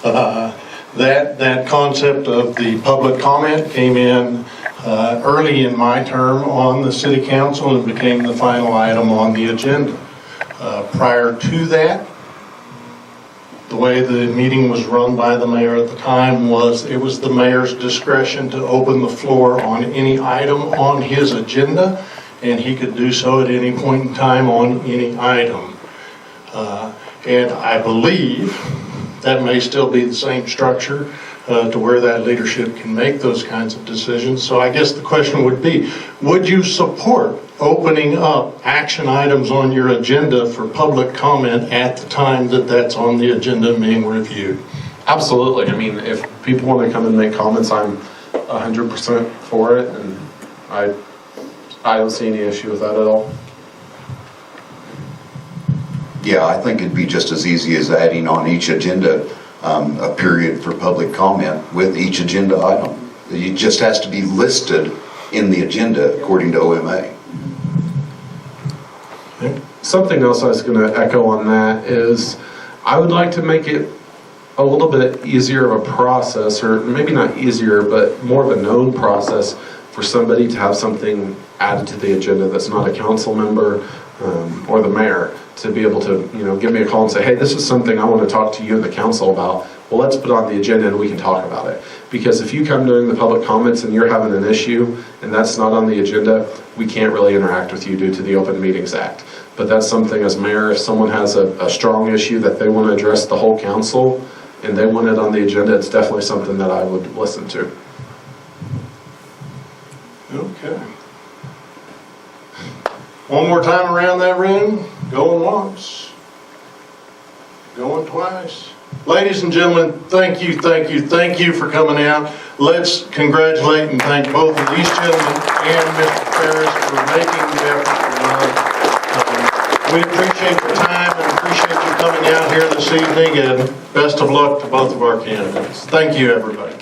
That concept of the public comment came in early in my term on the city council and became the final item on the agenda. Prior to that, the way the meeting was run by the mayor at the time was it was the mayor's discretion to open the floor on any item on his agenda, and he could do so at any point in time on any item. And I believe that may still be the same structure to where that leadership can make those kinds of decisions. So I guess the question would be, would you support opening up action items on your agenda for public comment at the time that that's on the agenda being reviewed? absolutely. I mean, if people want to come and make comments, I'm 100% for it, and I don't see any issue with that at all. Yeah, I think it'd be just as easy as adding on each agenda a period for public comment with each agenda item. It just has to be listed in the agenda according to OMA. Something else I was going to echo on that is I would like to make it a little bit easier of a process, or maybe not easier, but more of a known process for somebody to have something added to the agenda that's not a council member or the mayor, to be able to, give me a call and say, hey, this is something I want to talk to you and the council about. Well, let's put it on the agenda and we can talk about it. Because if you come during the public comments and you're having an issue and that's not on the agenda, we can't really interact with you due to the Open Meetings Act. But that's something as mayor, if someone has a strong issue that they want to address the whole council and they want it on the agenda, it's definitely something that I would listen to. Okay. One more time around that room. Going once. Going twice. Ladies and gentlemen, thank you for coming out. Let's congratulate and thank both of these gentlemen and Mr. Ferris for making the effort tonight. We appreciate the time and appreciate you coming out here this evening, and best of luck to both of our candidates. Thank you, everybody.